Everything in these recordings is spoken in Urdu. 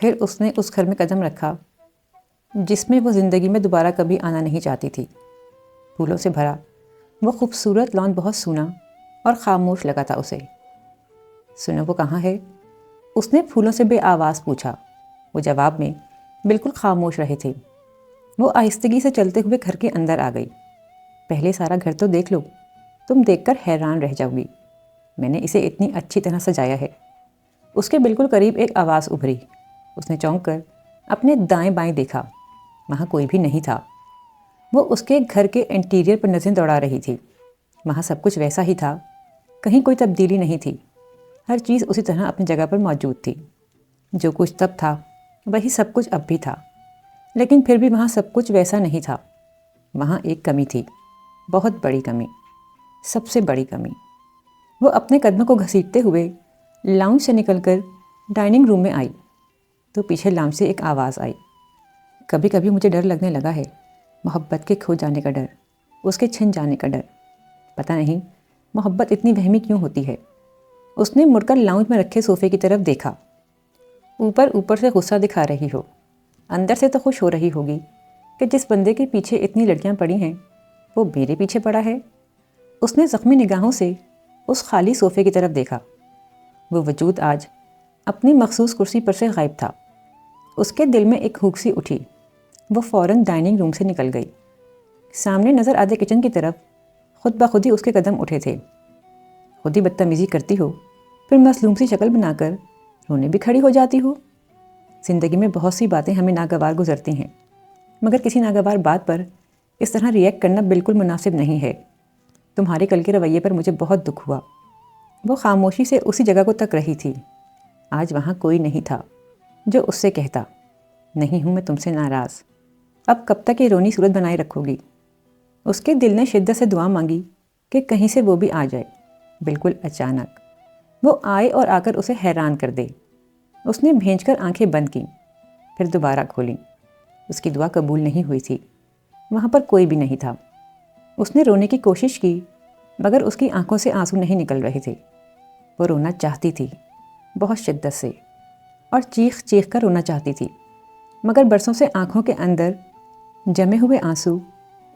پھر اس نے اس گھر میں قدم رکھا جس میں وہ زندگی میں دوبارہ کبھی آنا نہیں چاہتی تھی۔ پھولوں سے بھرا وہ خوبصورت لان بہت سونا اور خاموش لگا تھا اسے۔ سنو وہ کہاں ہے؟ اس نے پھولوں سے بے آواز پوچھا۔ وہ جواب میں بالکل خاموش رہے تھے۔ وہ آہستگی سے چلتے ہوئے گھر کے اندر آ گئی۔ پہلے سارا گھر تو دیکھ لو، تم دیکھ کر حیران رہ جاؤ گی، میں نے اسے اتنی اچھی طرح سجایا ہے۔ اس کے بالکل قریب ایک آواز ابھری۔ اس نے چونک کر اپنے دائیں بائیں دیکھا، وہاں کوئی بھی نہیں تھا۔ وہ اس کے گھر کے انٹیریئر پر نظریں دوڑا رہی تھی۔ وہاں سب کچھ ویسا ہی تھا، کہیں کوئی تبدیلی نہیں تھی، ہر چیز اسی طرح اپنی جگہ پر موجود تھی۔ جو کچھ تب تھا وہی سب کچھ اب بھی تھا، لیکن پھر بھی وہاں سب کچھ ویسا نہیں تھا۔ وہاں ایک کمی تھی، بہت بڑی کمی، سب سے بڑی کمی۔ وہ اپنے قدموں کو گھسیٹتے ہوئے لاؤنج سے نکل کر ڈائننگ روم میں آئی تو پیچھے لاؤنج سے ایک آواز آئی۔ کبھی کبھی مجھے ڈر لگنے لگا ہے، محبت کے کھو جانے کا ڈر، اس کے چھن جانے کا ڈر۔ پتہ نہیں محبت اتنی وہمی کیوں ہوتی ہے۔ اس نے مڑ کر لاؤنج میں رکھے صوفے کی طرف دیکھا۔ اوپر سے غصہ دکھا رہی ہو، اندر سے تو خوش ہو رہی ہوگی کہ جس بندے کے پیچھے اتنی لڑکیاں پڑی ہیں وہ میرے پیچھے پڑا ہے۔ اس نے زخمی نگاہوں سے اس خالی صوفے کی طرف دیکھا۔ وہ وجود آج اپنی مخصوص کرسی پر سے غائب تھا۔ اس کے دل میں ایک ہوک سی اٹھی۔ وہ فوراً ڈائننگ روم سے نکل گئی۔ سامنے نظر آتے کچن کی طرف خود بخود ہی اس کے قدم اٹھے تھے۔ خود ہی بدتمیزی کرتی ہو، پھر مظلوم سی شکل بنا کر رونے بھی کھڑی ہو جاتی ہو۔ زندگی میں بہت سی باتیں ہمیں ناگوار گزرتی ہیں، مگر کسی ناگوار بات پر اس طرح ریئیکٹ کرنا بالکل مناسب نہیں ہے۔ تمہارے کل کے رویے پر مجھے بہت دکھ ہوا۔ وہ خاموشی سے اسی جگہ کو تک رہی تھی۔ آج وہاں کوئی نہیں تھا جو اس سے کہتا، نہیں ہوں میں تم سے ناراض، اب کب تک یہ رونی صورت بنائے رکھو گی؟ اس کے دل نے شدت سے دعا مانگی کہ کہیں سے وہ بھی آ جائے، بالکل اچانک وہ آئے اور آ کر اسے حیران کر دے۔ اس نے بھینچ کر آنکھیں بند کیں، پھر دوبارہ کھولیں۔ اس کی دعا قبول نہیں ہوئی تھی، وہاں پر کوئی بھی نہیں تھا۔ اس نے رونے کی کوشش کی، مگر اس کی آنکھوں سے آنسو نہیں نکل رہے تھے۔ وہ رونا چاہتی تھی، بہت شدت سے، اور چیخ چیخ کر رونا چاہتی تھی، مگر برسوں سے آنکھوں کے اندر جمے ہوئے آنسو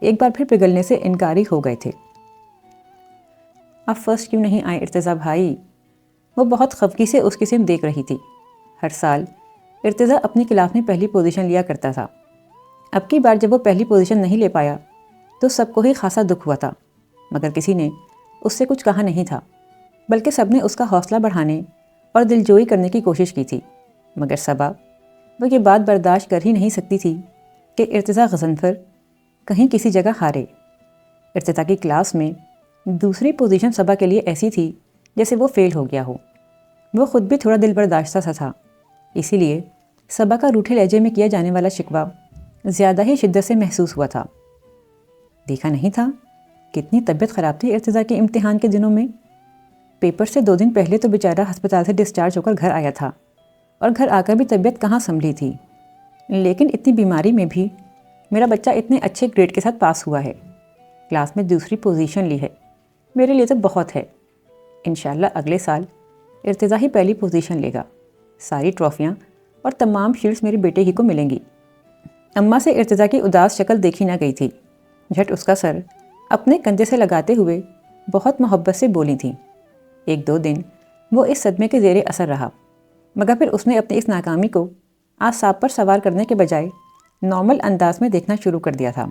ایک بار پھر پگھلنے سے انکاری ہو گئے تھے۔ اب فرسٹ کیوں نہیں آئے ارتضیٰ بھائی؟ وہ بہت خفگی سے اس کی سمت دیکھ رہی تھی۔ ہر سال ارتضیٰ اپنی کلاس میں پہلی پوزیشن لیا کرتا تھا۔ اب کی بار جب وہ پہلی پوزیشن نہیں لے پایا تو سب کو ہی خاصا دکھ ہوا تھا، مگر کسی نے اس سے کچھ کہا نہیں تھا، بلکہ سب نے اس کا حوصلہ بڑھانے اور دلجوئی کرنے کی کوشش کی تھی۔ مگر صبا وہ یہ بات برداشت کر ہی نہیں سکتی تھی کہ ارتضیٰ غضنفر کہیں کسی جگہ ہارے۔ ارتضیٰ کی کلاس میں دوسری پوزیشن صبا کے لیے ایسی تھی جیسے وہ فیل ہو گیا ہو۔ وہ خود بھی تھوڑا دل برداشتہ سا تھا، اسی لیے صبا کا روٹھے لہجے میں کیا جانے والا شکوہ زیادہ ہی شدت سے محسوس ہوا تھا۔ دیکھا نہیں تھا کتنی طبیعت خراب تھی ارتضیٰ کے امتحان کے دنوں میں؟ پیپر سے 2 دن پہلے تو بیچارہ ہسپتال سے ڈسچارج ہو کر گھر آیا تھا، اور گھر آ کر بھی طبیعت کہاں سنبھلی تھی۔ لیکن اتنی بیماری میں بھی میرا بچہ اتنے اچھے گریڈ کے ساتھ پاس ہوا ہے، کلاس میں دوسری پوزیشن لی ہے، میرے لیے تو بہت ہے۔ انشاءاللہ اگلے سال ارتضیٰ ہی پہلی پوزیشن لے گا، ساری ٹرافیاں اور تمام شیلڈز میرے بیٹے ہی کو ملیں گی۔ اماں سے ارتضیٰ کی اداس شکل دیکھی نہ گئی تھی۔ جھٹ اس کا سر اپنے کندھے سے لگاتے ہوئے بہت محبت سے بولی تھیں۔ 1-2 دن وہ اس صدمے کے زیر اثر رہا، مگر پھر اس نے اپنی اس ناکامی کو اعصاب پر سوار کرنے کے بجائے نارمل انداز میں دیکھنا شروع کر دیا تھا۔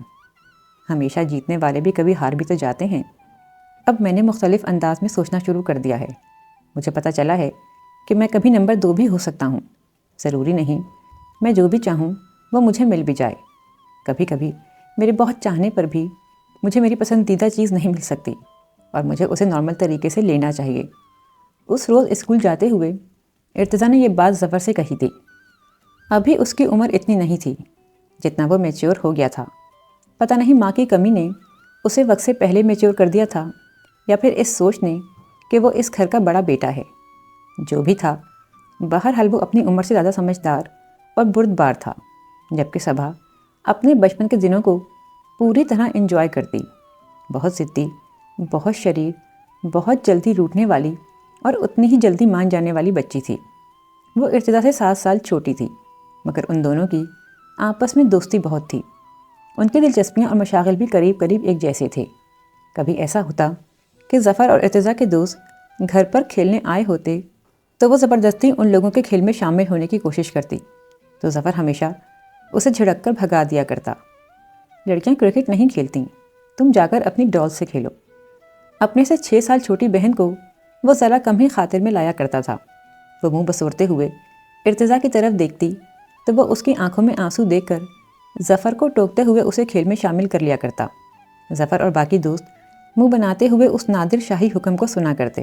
ہمیشہ جیتنے والے بھی کبھی ہار بھی تو جاتے ہیں۔ اب میں نے مختلف انداز میں سوچنا شروع کر دیا ہے۔ مجھے پتہ چلا ہے کہ میں کبھی نمبر 2 بھی ہو سکتا ہوں، ضروری نہیں میں جو بھی چاہوں وہ مجھے مل بھی جائے۔ کبھی کبھی میرے بہت چاہنے پر بھی مجھے میری پسندیدہ چیز نہیں مل سکتی، اور مجھے اسے نارمل طریقے سے لینا چاہیے۔ اس روز اسکول جاتے ہوئے ارتضیٰ نے یہ بات ظفر سے کہی تھی۔ ابھی اس کی عمر اتنی نہیں تھی جتنا وہ میچیور ہو گیا تھا۔ پتہ نہیں ماں کی کمی نے اسے وقت سے پہلے میچیور کر دیا تھا، یا پھر اس سوچ نے کہ وہ اس گھر کا بڑا بیٹا ہے۔ جو بھی تھا، بہرحال وہ اپنی عمر سے زیادہ سمجھدار اور بردبار تھا، جبکہ صبا اپنے بچپن کے دنوں کو پوری طرح انجوائے کرتی۔ بہت ضدی، بہت شریر، بہت جلدی روٹھنے والی اور اتنی ہی جلدی مان جانے والی بچی تھی۔ وہ ارتضیٰ سے 7 سال چھوٹی تھی، مگر ان دونوں کی آپس میں دوستی بہت تھی. ان کی دلچسپیاں اور مشاغل بھی قریب قریب ایک جیسے تھے. کبھی ایسا ہوتا کہ ظفر اور ارتضیٰ کے دوست گھر پر کھیلنے آئے ہوتے تو وہ زبردستی ان لوگوں کے کھیل میں شامل ہونے کی کوشش کرتی تو ظفر ہمیشہ اسے جھڑک کر بھگا دیا کرتا. لڑکیاں کرکٹ نہیں کھیلتیں، تم جا کر اپنی ڈال سے کھیلو. اپنے سے 6 سال چھوٹی بہن کو وہ ذرا کم ہی خاطر میں لایا کرتا تھا. وہ منہ بسورتے ہوئے ارتضیٰ کی طرف دیکھتی تو وہ اس کی آنکھوں میں آنسو دیکھ کر ظفر کو ٹوکتے ہوئے اسے کھیل میں شامل کر لیا کرتا. ظفر اور باقی دوست منہ بناتے ہوئے اس نادر شاہی حکم کو سنا کرتے.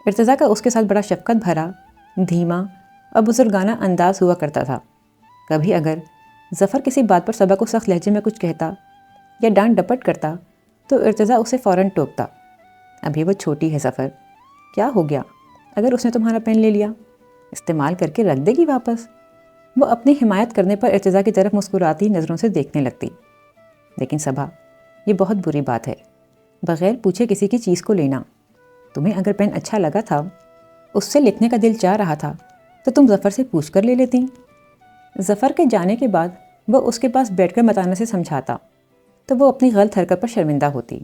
ارتضیٰ کا اس کے ساتھ بڑا شفقت بھرا، دھیما اور بزرگانہ انداز ہوا کرتا تھا. کبھی اگر ظفر کسی بات پر صبا کو سخت لہجے میں کچھ کہتا یا ڈانٹ ڈپٹ کرتا تو ارتضیٰ اسے فوراً ٹوکتا. ابھی وہ چھوٹی ہے ظفر، کیا ہو گیا اگر اس نے تمہارا پین لے لیا؟ استعمال کر کے رکھ دے گی واپس. وہ اپنی حمایت کرنے پر ارتضیٰ کی طرف مسکراتی نظروں سے دیکھنے لگتی. لیکن صبا، یہ بہت بری بات ہے، بغیر پوچھے کسی کی چیز کو لینا. تمہیں اگر پین اچھا لگا تھا، اس سے لکھنے کا دل چاہ رہا تھا تو تم ظفر سے پوچھ کر لے لیتی. ظفر کے جانے کے بعد وہ اس کے پاس بیٹھ کر متانہ سے سمجھاتا تو وہ اپنی غلط حرکت پر شرمندہ ہوتی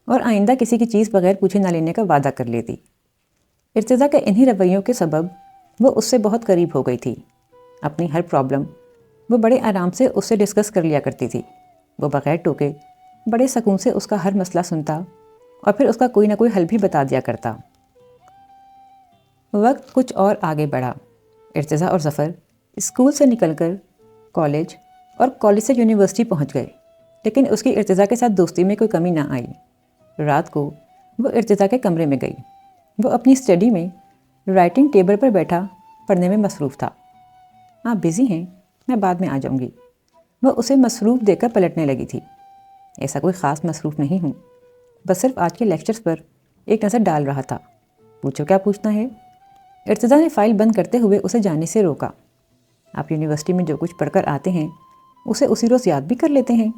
اور آئندہ کسی کی چیز بغیر پوچھے نہ لینے کا وعدہ کر لیتی. ارتضیٰ کے انہی رویوں کے سبب وہ اس سے بہت قریب ہو گئی تھی. اپنی ہر پرابلم وہ بڑے آرام سے اس سے ڈسکس کر لیا کرتی تھی. وہ بغیر ٹوکے بڑے سکون سے اس کا ہر مسئلہ سنتا اور پھر اس کا کوئی نہ کوئی حل بھی بتا دیا کرتا. وقت کچھ اور آگے بڑھا. ارتضیٰ اور ظفر اسکول سے نکل کر کالج اور کالج سے یونیورسٹی پہنچ گئے، لیکن اس کی ارتضیٰ کے ساتھ دوستی میں کوئی کمی نہ آئی. رات کو وہ ارتضیٰ کے کمرے میں گئی. وہ اپنی اسٹڈی میں رائٹنگ ٹیبل پر بیٹھا پڑھنے میں مصروف تھا. آپ بزی ہیں؟ میں بعد میں آ جاؤں گی. وہ اسے مصروف دیکھ کر پلٹنے لگی تھی. ایسا کوئی خاص مصروف نہیں ہوں، بس صرف آج کے لیکچرز پر ایک نظر ڈال رہا تھا. پوچھو کیا پوچھنا ہے؟ ارتضیٰ نے فائل بند کرتے ہوئے اسے جانے سے روکا. آپ یونیورسٹی میں جو کچھ پڑھ کر آتے ہیں اسے اسی روز یاد بھی کر لیتے ہیں؟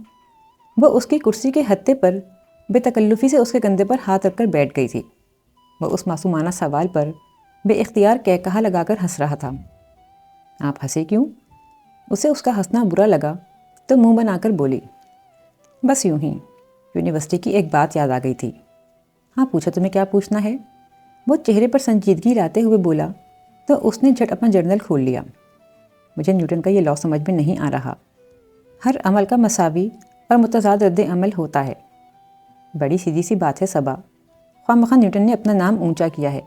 وہ اس کی کرسی کے ہتھے پر بے تکلفی سے اس کے کندھے پر ہاتھ رکھ کر بیٹھ گئی تھی. وہ اس معصومانہ سوال پر بے اختیار کہا لگا کر ہنس رہا تھا. آپ ہنسے کیوں؟ اسے اس کا ہنسنا برا لگا تو منہ بنا کر بولی، بس یوں ہی، یونیورسٹی کی ایک بات یاد آ گئی تھی. ہاں پوچھو تمہیں کیا پوچھنا ہے؟ وہ چہرے پر سنجیدگی لاتے ہوئے بولا تو اس نے جھٹ اپنا جرنل کھول لیا. مجھے نیوٹن کا یہ لاء سمجھ میں نہیں آ رہا. ہر عمل کا مساوی اور متضاد رد عمل ہوتا ہے. بڑی سیدھی سی بات ہے صبا، خواہ مخواہ نیوٹن نے اپنا نام اونچا کیا ہے.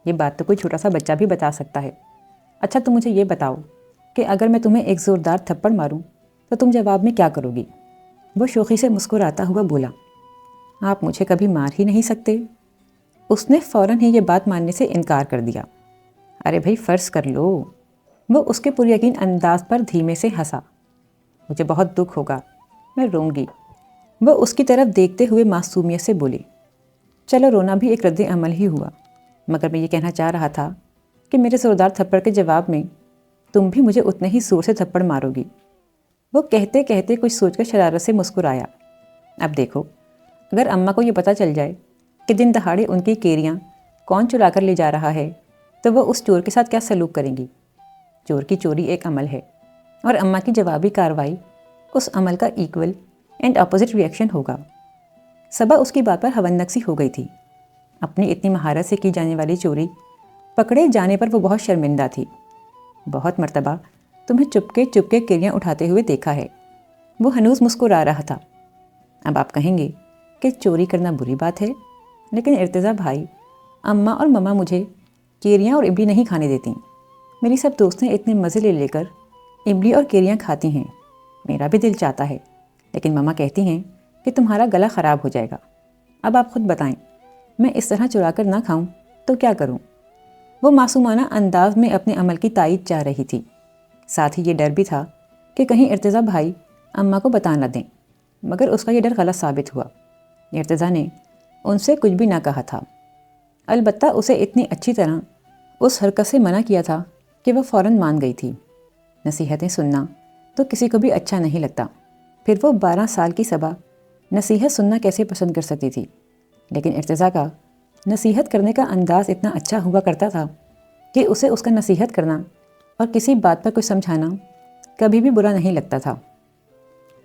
یہ بات تو کوئی چھوٹا سا بچہ بھی بتا سکتا ہے. اچھا تم مجھے یہ بتاؤ کہ اگر میں تمہیں ایک زوردار تھپڑ ماروں تو تم جواب میں کیا کرو گی؟ وہ شوخی سے مسکراتا ہوا بولا، آپ مجھے کبھی مار ہی نہیں سکتے. اس نے فوراً ہی یہ بات ماننے سے انکار کر دیا. ارے بھائی فرض کر لو. وہ اس کے پریقین انداز پر دھیمے سے ہنسا. مجھے بہت دکھ ہوگا، میں روں گی. وہ اس کی طرف دیکھتے ہوئے معصومیت سے بولی، چلو رونا بھی ایک رد عمل ہی ہوا، مگر میں یہ کہنا چاہ رہا تھا کہ میرے زوردار تھپڑ کے جواب میں تم بھی مجھے اتنے ہی زور سے تھپڑ مارو گی. وہ کہتے کہتے کچھ سوچ کر شرارت سے مسکرایا. اب دیکھو، اگر اماں کو یہ پتہ چل جائے کہ دن دہاڑے ان کی کیریاں کون چرا کر لے جا رہا ہے تو وہ اس چور کے ساتھ کیا سلوک کریں گی؟ چور کی چوری ایک عمل ہے اور اماں کی جوابی کارروائی اس عمل کا equal and opposite reaction ہوگا. صبا اس کی بات پر حوندک سی ہو گئی تھی. اپنی اتنی مہارت سے کی جانے والی چوری پکڑے جانے پر وہ بہت شرمندہ تھی. بہت مرتبہ تمہیں چپکے چپکے کیریاں اٹھاتے ہوئے دیکھا ہے. وہ ہنوز مسکرا رہا تھا. اب آپ کہیں گے کہ چوری کرنا بری بات ہے، لیکن ارتضیٰ بھائی، اماں اور مما مجھے کیریاں اور املی نہیں کھانے دیتی. میری سب دوستیں اتنے مزے لے لے کر املی اور کیریاں کھاتی ہیں. میرا بھی دل چاہتا ہے، لیکن مما کہتی ہیں کہ تمہارا گلا خراب ہو جائے گا. اب آپ خود بتائیں، میں اس طرح چرا کر نہ کھاؤں تو کیا کروں؟ وہ معصومانہ انداز میں اپنے عمل کی تائید چاہ رہی تھی. ساتھ ہی یہ ڈر بھی تھا کہ کہیں ارتضیٰ بھائی اماں کو بتا نہ دیں، مگر اس کا یہ ڈر غلط ثابت ہوا. ارتضیٰ نے ان سے کچھ بھی نہ کہا تھا، البتہ اسے اتنی اچھی طرح اس حرکت سے منع کیا تھا کہ وہ فوراً مان گئی تھی. نصیحتیں سننا تو کسی کو بھی اچھا نہیں لگتا. پھر وہ 12 سال کی صبا نصیحت سننا کیسے پسند کر سکتی تھی؟ لیکن ارتضیٰ کا نصیحت کرنے کا انداز اتنا اچھا ہوا کرتا تھا کہ اسے اس کا نصیحت کرنا اور کسی بات پر کچھ سمجھانا کبھی بھی برا نہیں لگتا تھا۔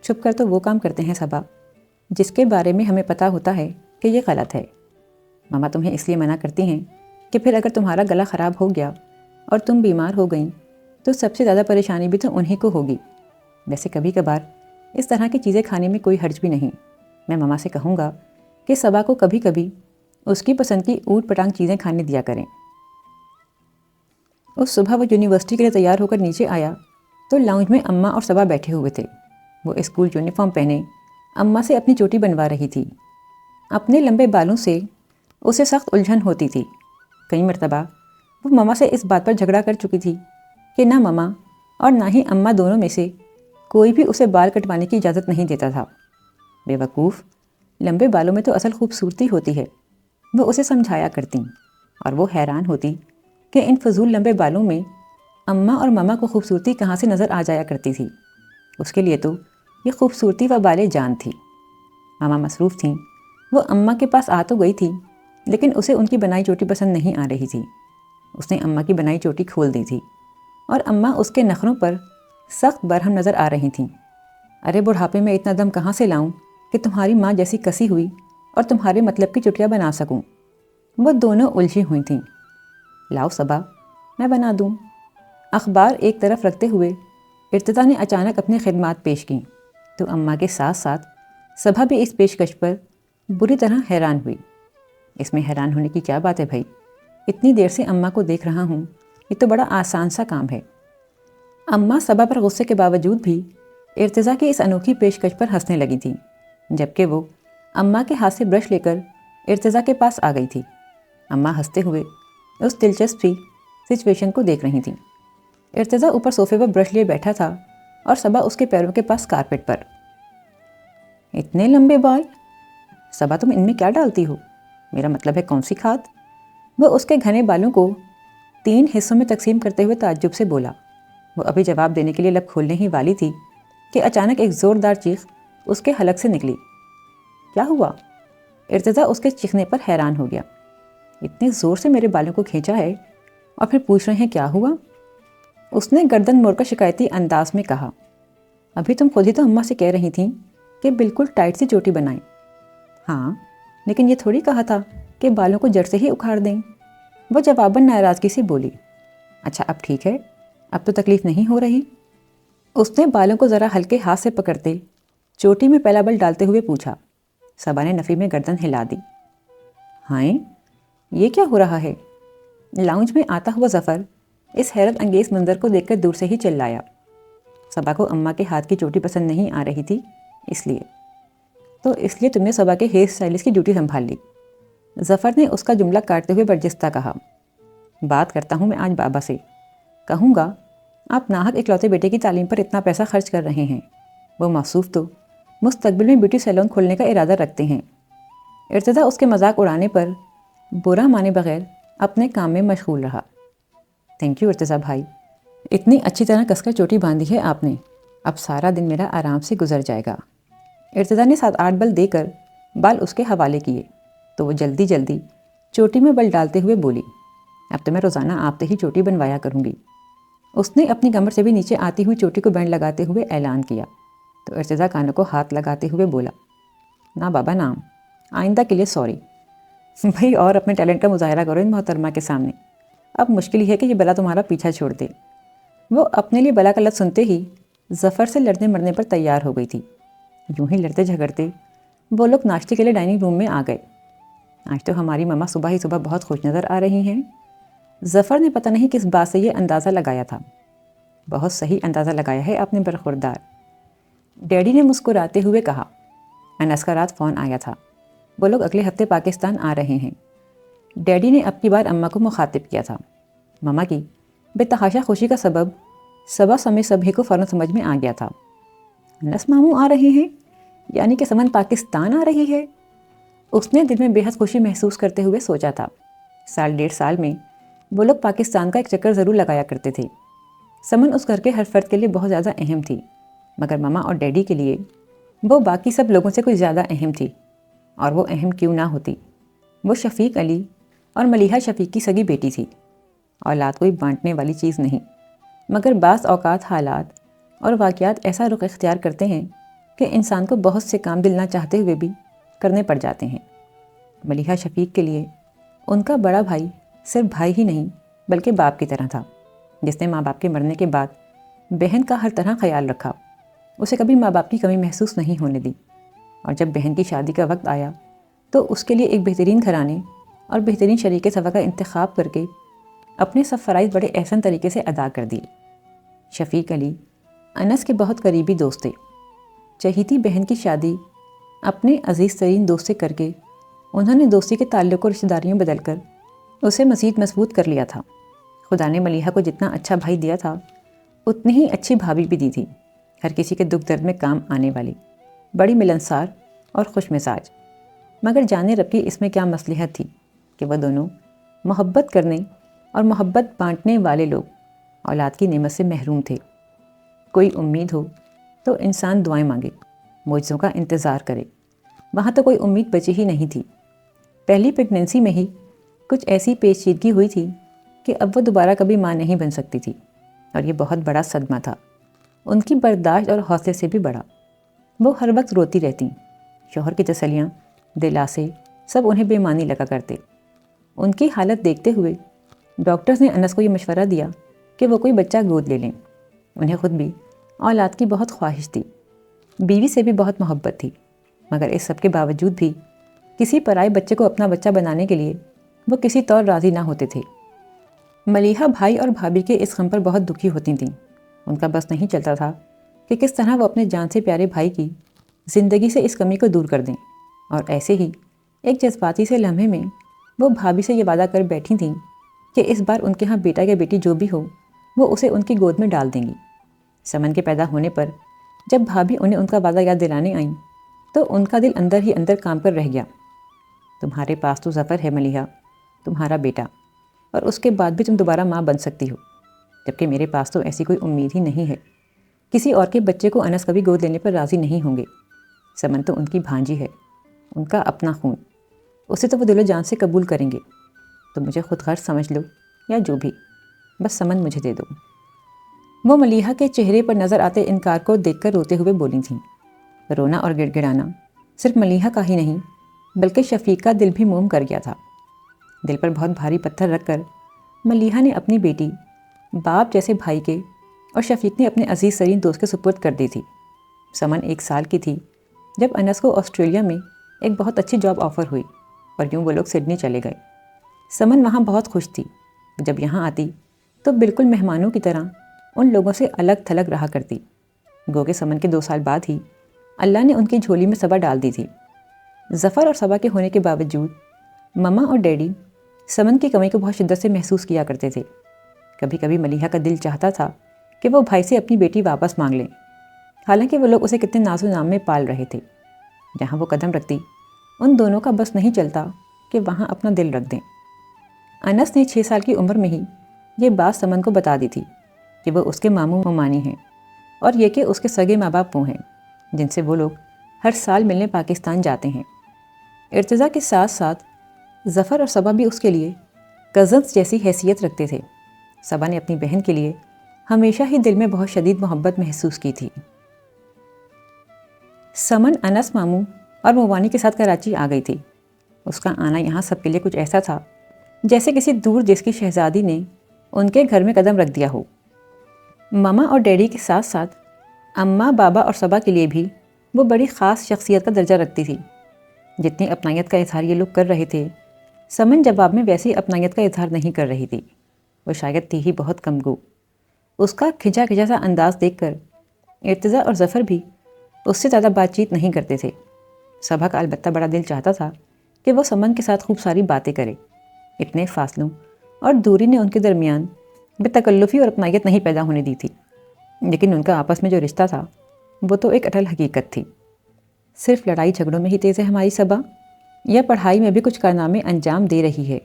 چھپ کر تو وہ کام کرتے ہیں صبا جس کے بارے میں ہمیں پتہ ہوتا ہے کہ یہ غلط ہے۔ ماما تمہیں اس لیے منع کرتی ہیں کہ پھر اگر تمہارا گلا خراب ہو گیا اور تم بیمار ہو گئیں تو سب سے زیادہ پریشانی بھی تو انہی کو ہوگی۔ ویسے کبھی کبھار اس طرح کی چیزیں کھانے میں کوئی حرج بھی نہیں۔ میں ماما سے کہوں گا کہ صبا کو کبھی کبھی اس کی پسند کی اوٹ پٹانگ چیزیں کھانے دیا کریں۔ اس صبح وہ یونیورسٹی کے لیے تیار ہو کر نیچے آیا تو لاؤنج میں اماں اور صبا بیٹھے ہوئے تھے۔ وہ اسکول یونیفارم پہنے اماں سے اپنی چوٹی بنوا رہی تھی۔ اپنے لمبے بالوں سے اسے سخت الجھن ہوتی تھی۔ کئی مرتبہ وہ ماما سے اس بات پر جھگڑا کر چکی تھی کہ نہ ماما اور نہ ہی اماں دونوں میں سے کوئی بھی اسے بال کٹوانے کی اجازت نہیں دیتا تھا۔ بے وقوف، لمبے بالوں میں تو اصل خوبصورتی ہوتی ہے، وہ اسے سمجھایا کرتیں، اور وہ حیران ہوتی کہ ان فضول لمبے بالوں میں اماں اور ماما کو خوبصورتی کہاں سے نظر آ جایا کرتی تھی۔ اس کے لیے تو یہ خوبصورتی و بال جان تھی۔ ماما مصروف تھیں، وہ اماں کے پاس آ تو گئی تھی لیکن اسے ان کی بنائی چوٹی پسند نہیں آ رہی تھی۔ اس نے اماں کی بنائی چوٹی کھول دی تھی اور اماں اس کے نخروں پر سخت برہم نظر آ رہی تھیں۔ ارے بڑھاپے میں اتنا دم کہاں سے لاؤں کہ تمہاری ماں جیسی کسی ہوئی اور تمہارے مطلب کی چٹیاں بنا سکوں؟ وہ دونوں الجھی ہوئی تھیں۔ لاؤ صبا، میں بنا دوں۔ اخبار ایک طرف رکھتے ہوئے ارتضیٰ نے اچانک اپنی خدمات پیش کیں تو اماں کے ساتھ ساتھ صبا بھی اس پیشکش پر بری طرح حیران ہوئی۔ اس میں حیران ہونے کی کیا بات ہے بھائی؟ اتنی دیر سے اماں کو دیکھ رہا ہوں، یہ تو بڑا آسان سا کام ہے۔ اماں صبا پر غصے کے باوجود بھی ارتضیٰ کی اس انوکھی پیشکش پر ہنسنے لگی تھیں، جبکہ وہ اماں کے ہاتھ سے برش لے کر ارتضیٰ کے پاس آ گئی تھی۔ اماں ہنستے ہوئے اس دلچسپ سی سچویشن کو دیکھ رہی تھیں۔ ارتضیٰ اوپر صوفے پر برش لیے بیٹھا تھا اور صبا اس کے پیروں کے پاس کارپیٹ پر۔ اتنے لمبے بال صبا، تم ان میں کیا ڈالتی ہو؟ میرا مطلب ہے کون سی کھاد؟ وہ اس کے گھنے بالوں کو 3 حصوں میں تقسیم کرتے ہوئے تعجب سے بولا۔ وہ ابھی جواب دینے کے لیے لب کھولنے ہی والی تھی کہ اچانک ایک زوردار چیخ اس کے حلق سے نکلی۔ کیا ہوا؟ ارتضیٰ اس کے چیخنے پر حیران ہو گیا۔ اتنے زور سے میرے بالوں کو کھینچا ہے اور پھر پوچھ رہے ہیں کیا ہوا؟ اس نے گردن موڑ کر شکایتی انداز میں کہا۔ ابھی تم خود ہی تو اماں سے کہہ رہی تھیں کہ بالکل ٹائٹ سی چوٹی بنائیں۔ ہاں، لیکن یہ تھوڑی کہا تھا کہ بالوں کو جڑ سے ہی اکھاڑ دیں، وہ جواباً ناراضگی سے بولی۔ اچھا اب ٹھیک ہے، اب تو تکلیف نہیں ہو رہی؟ اس نے بالوں کو ذرا ہلکے ہاتھ سے پکڑتے چوٹی میں پہلا بل ڈالتے ہوئے پوچھا۔ صبا نے نفی میں گردن ہلا دی۔ ہائیں، یہ کیا ہو رہا ہے؟ لاؤنج میں آتا ہوا ظفر اس حیرت انگیز منظر کو دیکھ کر دور سے ہی چلایا۔ صبا کو اماں کے ہاتھ کی چوٹی پسند نہیں آ رہی تھی، اس لیے تم نے صبا کے ہیئر اسٹائلسٹ کی ڈیوٹی سنبھال لی۔ ظفر نے اس کا جملہ کاٹتے ہوئے برجستہ کہا۔ بات کرتا ہوں میں آج بابا سے، کہوں گا آپ ناحق اکلوتے بیٹے کی تعلیم پر اتنا پیسہ خرچ کر رہے ہیں۔ وہ موصوف تو مستقبل میں بیوٹی سیلون کھولنے کا ارادہ رکھتے ہیں۔ ارتضیٰ اس کے مذاق اڑانے پر برا مانے بغیر اپنے کام میں مشغول رہا۔ تھینک یو ارتضیٰ بھائی، اتنی اچھی طرح کس کر چوٹی باندھی ہے آپ نے، اب سارا دن میرا آرام سے گزر جائے گا۔ ارتضیٰ نے 7-8 بل دے کر بال اس کے حوالے کیے تو وہ جلدی جلدی چوٹی میں بل ڈالتے ہوئے بولی۔ اب تو میں روزانہ آپ سے ہی چوٹی بنوایا کروں گی۔ اس نے اپنی کمر سے بھی نیچے آتی ہوئی چوٹی کو بینڈ لگاتے ہوئے اعلان کیا تو ارتضیٰ کانوں کو ہاتھ لگاتے ہوئے بولا، نا بابا نام، آئندہ کے لیے سوری۔ بھائی اور اپنے ٹیلنٹ کا مظاہرہ کرو ان محترمہ کے سامنے، اب مشکل ہی ہے کہ یہ بلا تمہارا پیچھا چھوڑ دے۔ وہ اپنے لیے بلا کا لفظ سنتے ہی ظفر سے لڑنے مرنے پر تیار ہو گئی تھی۔ یوں ہی لڑتے جھگڑتے وہ لوگ ناشتے کے لیے ڈائننگ روم میں آ گئے۔ آج تو ہماری ماما صبح ہی صبح بہت خوش نظر آ رہی ہیں۔ ظفر نے پتہ نہیں کس بات سے یہ اندازہ لگایا تھا۔ بہت صحیح اندازہ لگایا ہے آپ نے برخوردار، ڈیڈی نے مسکراتے ہوئے کہا۔ انس کا رات فون آیا تھا، وہ لوگ اگلے ہفتے پاکستان آ رہے ہیں۔ ڈیڈی نے اب کی بار اماں کو مخاطب کیا تھا۔ ماما کی بے تحاشا خوشی کا سبب صبا سمیت سبھی کو فوراً سمجھ میں آ گیا تھا۔ انس ماموں آ رہے ہیں، یعنی کہ سمن پاکستان آ رہی ہے۔ اس نے دل میں بے حد خوشی محسوس کرتے ہوئے سوچا تھا، 1.5 سال میں وہ لوگ پاکستان کا ایک چکر ضرور لگایا کرتے تھے۔ سمن اس گھر کے ہر فرد کے لیے بہت زیادہ اہم تھی، مگر ماما اور ڈیڈی کے لیے وہ باقی سب لوگوں سے کچھ زیادہ اہم تھی۔ اور وہ اہم کیوں نہ ہوتی، وہ شفیق علی اور ملیحہ شفیق کی سگی بیٹی تھی۔ اولاد کوئی بانٹنے والی چیز نہیں، مگر بعض اوقات حالات اور واقعات ایسا رخ اختیار کرتے ہیں کہ انسان کو بہت سے کام دل نہ چاہتے ہوئے بھی کرنے پڑ جاتے ہیں۔ ملیحہ شفیق کے لیے ان کا بڑا بھائی صرف بھائی ہی نہیں بلکہ باپ کی طرح تھا، جس نے ماں باپ کے مرنے کے بعد بہن کا ہر طرح خیال رکھا، اسے کبھی ماں باپ کی کمی محسوس نہیں ہونے دی، اور جب بہن کی شادی کا وقت آیا تو اس کے لیے ایک بہترین گھرانے اور بہترین شریک سفر کا انتخاب کر کے اپنے سب فرائض بڑے احسن طریقے سے ادا کر دیے۔ شفیق علی انس کے بہت قریبی دوست تھے۔ چہیتی بہن کی شادی اپنے عزیز ترین دوست سے کر کے انہوں نے دوستی کے تعلق و رشتہ داریوں بدل کر اسے مزید مضبوط کر لیا تھا۔ خدا نے ملیحہ کو جتنا اچھا بھائی دیا تھا اتنی ہی اچھی بھابھی بھی دی تھی، ہر کسی کے دکھ درد میں کام آنے والی، بڑی ملنسار اور خوش مزاج۔ مگر جانے رب کی اس میں کیا مصلحت تھی کہ وہ دونوں محبت کرنے اور محبت بانٹنے والے لوگ اولاد کی نعمت سے محروم تھے۔ کوئی امید ہو تو انسان دعائیں مانگے، معجزوں کا انتظار کرے، وہاں تو کوئی امید بچی ہی نہیں تھی۔ پہلی پریگننسی میں ہی کچھ ایسی پیچیدگی ہوئی تھی کہ اب وہ دوبارہ کبھی ماں نہیں بن سکتی تھی، اور یہ بہت بڑا صدمہ تھا، ان کی برداشت اور حوصلے سے بھی بڑا۔ وہ ہر وقت روتی رہتیں، شوہر کی تسلیاں، دلاسے سب انہیں بے معنی لگا کرتے۔ ان کی حالت دیکھتے ہوئے ڈاکٹرز نے انس کو یہ مشورہ دیا کہ وہ کوئی بچہ گود لے لیں۔ انہیں خود بھی اولاد کی بہت خواہش تھی، بیوی سے بھی بہت محبت تھی، مگر اس سب کے باوجود بھی کسی پرائے بچے کو اپنا بچہ بنانے کے لیے وہ کسی طور راضی نہ ہوتے تھے۔ ملیحہ بھائی اور بھابھی کے اس غم پر بہت دکھی ہوتی تھیں۔ ان کا بس نہیں چلتا تھا کہ کس طرح وہ اپنے جان سے پیارے بھائی کی زندگی سے اس کمی کو دور کر دیں، اور ایسے ہی ایک جذباتی سے لمحے میں وہ بھابھی سے یہ وعدہ کر بیٹھی تھیں کہ اس بار ان کے ہاں بیٹا یا بیٹی جو بھی ہو وہ اسے ان کی گود میں ڈال دیں گی۔ سمن کے پیدا ہونے پر جب بھابھی انہیں ان کا وعدہ یاد دلانے آئیں تو ان کا دل اندر ہی اندر کام کر رہ گیا۔ تمہارے پاس تو ظفر ہے ملیحہ، تمہارا بیٹا، اور اس کے بعد بھی تم دوبارہ ماں بن سکتی ہو، جبکہ میرے پاس تو ایسی کوئی امید ہی نہیں ہے۔ کسی اور کے بچے کو انس کبھی گود لینے پر راضی نہیں ہوں گے۔ سمن تو ان کی بھانجی ہے، ان کا اپنا خون، اسے تو وہ دل و جان سے قبول کریں گے۔ تو مجھے خود غرض سمجھ لو یا جو بھی، بس سمن مجھے دے دو۔ وہ ملیحہ کے چہرے پر نظر آتے انکار کو دیکھ کر روتے ہوئے بولی تھیں۔ رونا اور گڑ گڑانا صرف ملیحہ کا ہی نہیں بلکہ شفیق کا دل بھی موم کر گیا تھا۔ دل پر بہت بھاری پتھر رکھ کر ملیحہ نے اپنی بیٹی باپ جیسے بھائی کے اور شفیق نے اپنے عزیز ترین دوست کے سپرد کر دی تھی۔ سمن 1 سال کی تھی جب انس کو آسٹریلیا میں ایک بہت اچھی جاب آفر ہوئی، اور یوں وہ لوگ سڈنی چلے گئے۔ سمن وہاں بہت خوش تھی، جب یہاں آتی تو بالکل مہمانوں کی طرح ان لوگوں سے الگ تھلگ رہا کرتی، گو کہ سمن کے 2 سال بعد ہی اللہ نے ان کی جھولی میں صبا ڈال دی تھی۔ ظفر اور صبا کے ہونے کے باوجود مما اور ڈیڈی سمن کی کمی کو بہت شدت سے محسوس کیا کرتے تھے۔ کبھی کبھی ملیحہ کا دل چاہتا تھا کہ وہ بھائی سے اپنی بیٹی واپس مانگ لیں، حالانکہ وہ لوگ اسے کتنے ناز و نام میں پال رہے تھے۔ جہاں وہ قدم رکھتی ان دونوں کا بس نہیں چلتا کہ وہاں اپنا دل رکھ دیں۔ انس نے 6 سال کی عمر میں ہی یہ بات سمن کو بتا دی تھی کہ وہ اس کے ماموں ممانی ہیں، اور یہ کہ اس کے سگے ماں باپ وہ ہیں جن سے وہ لوگ ہر سال ملنے پاکستان جاتے ہیں۔ ارتضیٰ کے ساتھ ساتھ ظفر اور صبا بھی اس کے لیے کزنس جیسی حیثیت رکھتے تھے۔ صبا نے اپنی بہن کے لیے ہمیشہ ہی دل میں بہت شدید محبت محسوس کی تھی۔ سمن انس ماموں اور موانی کے ساتھ کراچی آ گئی تھی۔ اس کا آنا یہاں سب کے لیے کچھ ایسا تھا جیسے کسی دور دیس کی شہزادی نے ان کے گھر میں قدم رکھ دیا ہو۔ ماما اور ڈیڈی کے ساتھ ساتھ اماں، بابا اور صبا کے لیے بھی وہ بڑی خاص شخصیت کا درجہ رکھتی تھی۔ جتنی اپنائیت کا اظہار یہ لوگ کر رہے تھے، سمن جواب میں ویسی اپنائیت کا اظہار نہیں کر رہی تھی۔ وہ شاید تھی ہی بہت کم گو۔ اس کا کھجا کھجا سا انداز دیکھ کر ارتضیٰ اور ظفر بھی اس سے زیادہ بات چیت نہیں کرتے تھے۔ صبا کا البتہ بڑا دل چاہتا تھا کہ وہ سمن کے ساتھ خوب ساری باتیں کرے۔ اتنے فاصلوں اور دوری نے ان کے درمیان بے تکلفی اور اپنائیت نہیں پیدا ہونے دی تھی، لیکن ان کا آپس میں جو رشتہ تھا وہ تو ایک اٹل حقیقت تھی۔ صرف لڑائی جھگڑوں میں ہی تیز ہے ہماری صبا، یا پڑھائی میں بھی کچھ کارنامے انجام دے رہی ہے؟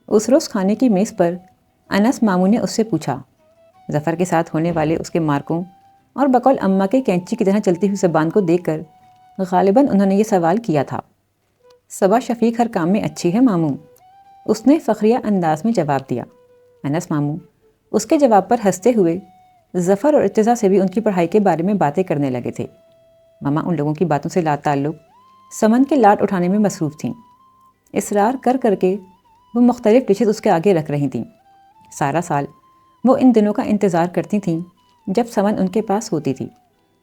اس روز کھانے کی میز پر انس ماموں نے اس سے پوچھا۔ ظفر کے ساتھ ہونے والے اس کے مارکوں اور بقول اماں کے کینچی کی طرح چلتی ہوئی زبان کو دیکھ کر غالباً انہوں نے یہ سوال کیا تھا۔ صبا شفیق ہر کام میں اچھی ہے ماموں، اس نے فخریہ انداز میں جواب دیا۔ انس ماموں اس کے جواب پر ہنستے ہوئے ظفر اور ارتضیٰ سے بھی ان کی پڑھائی کے بارے میں باتیں کرنے لگے تھے۔ ماما ان لوگوں کی باتوں سے لا تعلق سمن کے لاٹ اٹھانے میں مصروف تھیں۔ اصرار کر کر کے وہ مختلف ڈشز اس کے آگے رکھ رہی تھیں۔ سارا سال وہ ان دنوں کا انتظار کرتی تھیں جب سمن ان کے پاس ہوتی تھی۔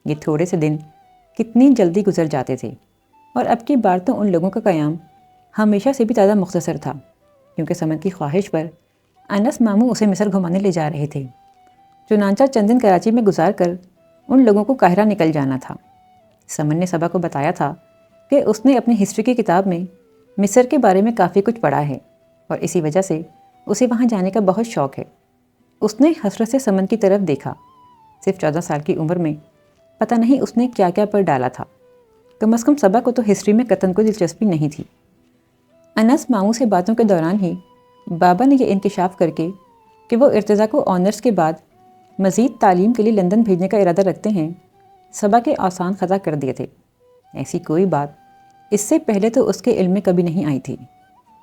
یہ تھوڑے سے دن کتنی جلدی گزر جاتے تھے، اور اب کی بار تو ان لوگوں کا قیام ہمیشہ سے بھی زیادہ مختصر تھا، کیونکہ سمن کی خواہش پر انس ماموں اسے مصر گھمانے لے جا رہے تھے۔ چنانچہ چند دن کراچی میں گزار کر ان لوگوں کو قاہرہ نکل جانا تھا۔ سمن نے صبا کو بتایا تھا کہ اس نے اپنی ہسٹری کی کتاب میں مصر کے بارے میں کافی کچھ پڑھا ہے، اور اسی وجہ سے اسے وہاں جانے کا بہت شوق ہے۔ اس نے حسرت سے سمن کی طرف دیکھا۔ صرف 14 سال کی عمر میں پتہ نہیں اس نے کیا کیا پڑھ ڈالا تھا۔ کم از کم صبا کو تو ہسٹری میں قطعاً کوئی دلچسپی نہیں تھی۔ انس ماموں سے باتوں کے دوران ہی بابا نے یہ انکشاف کر کے کہ وہ ارتضیٰ کو آنرز کے بعد مزید تعلیم کے لیے لندن بھیجنے کا ارادہ رکھتے ہیں، صبا کے آسان خطا کر دیے تھے۔ ایسی کوئی بات اس سے پہلے تو اس کے علم میں کبھی نہیں آئی تھی۔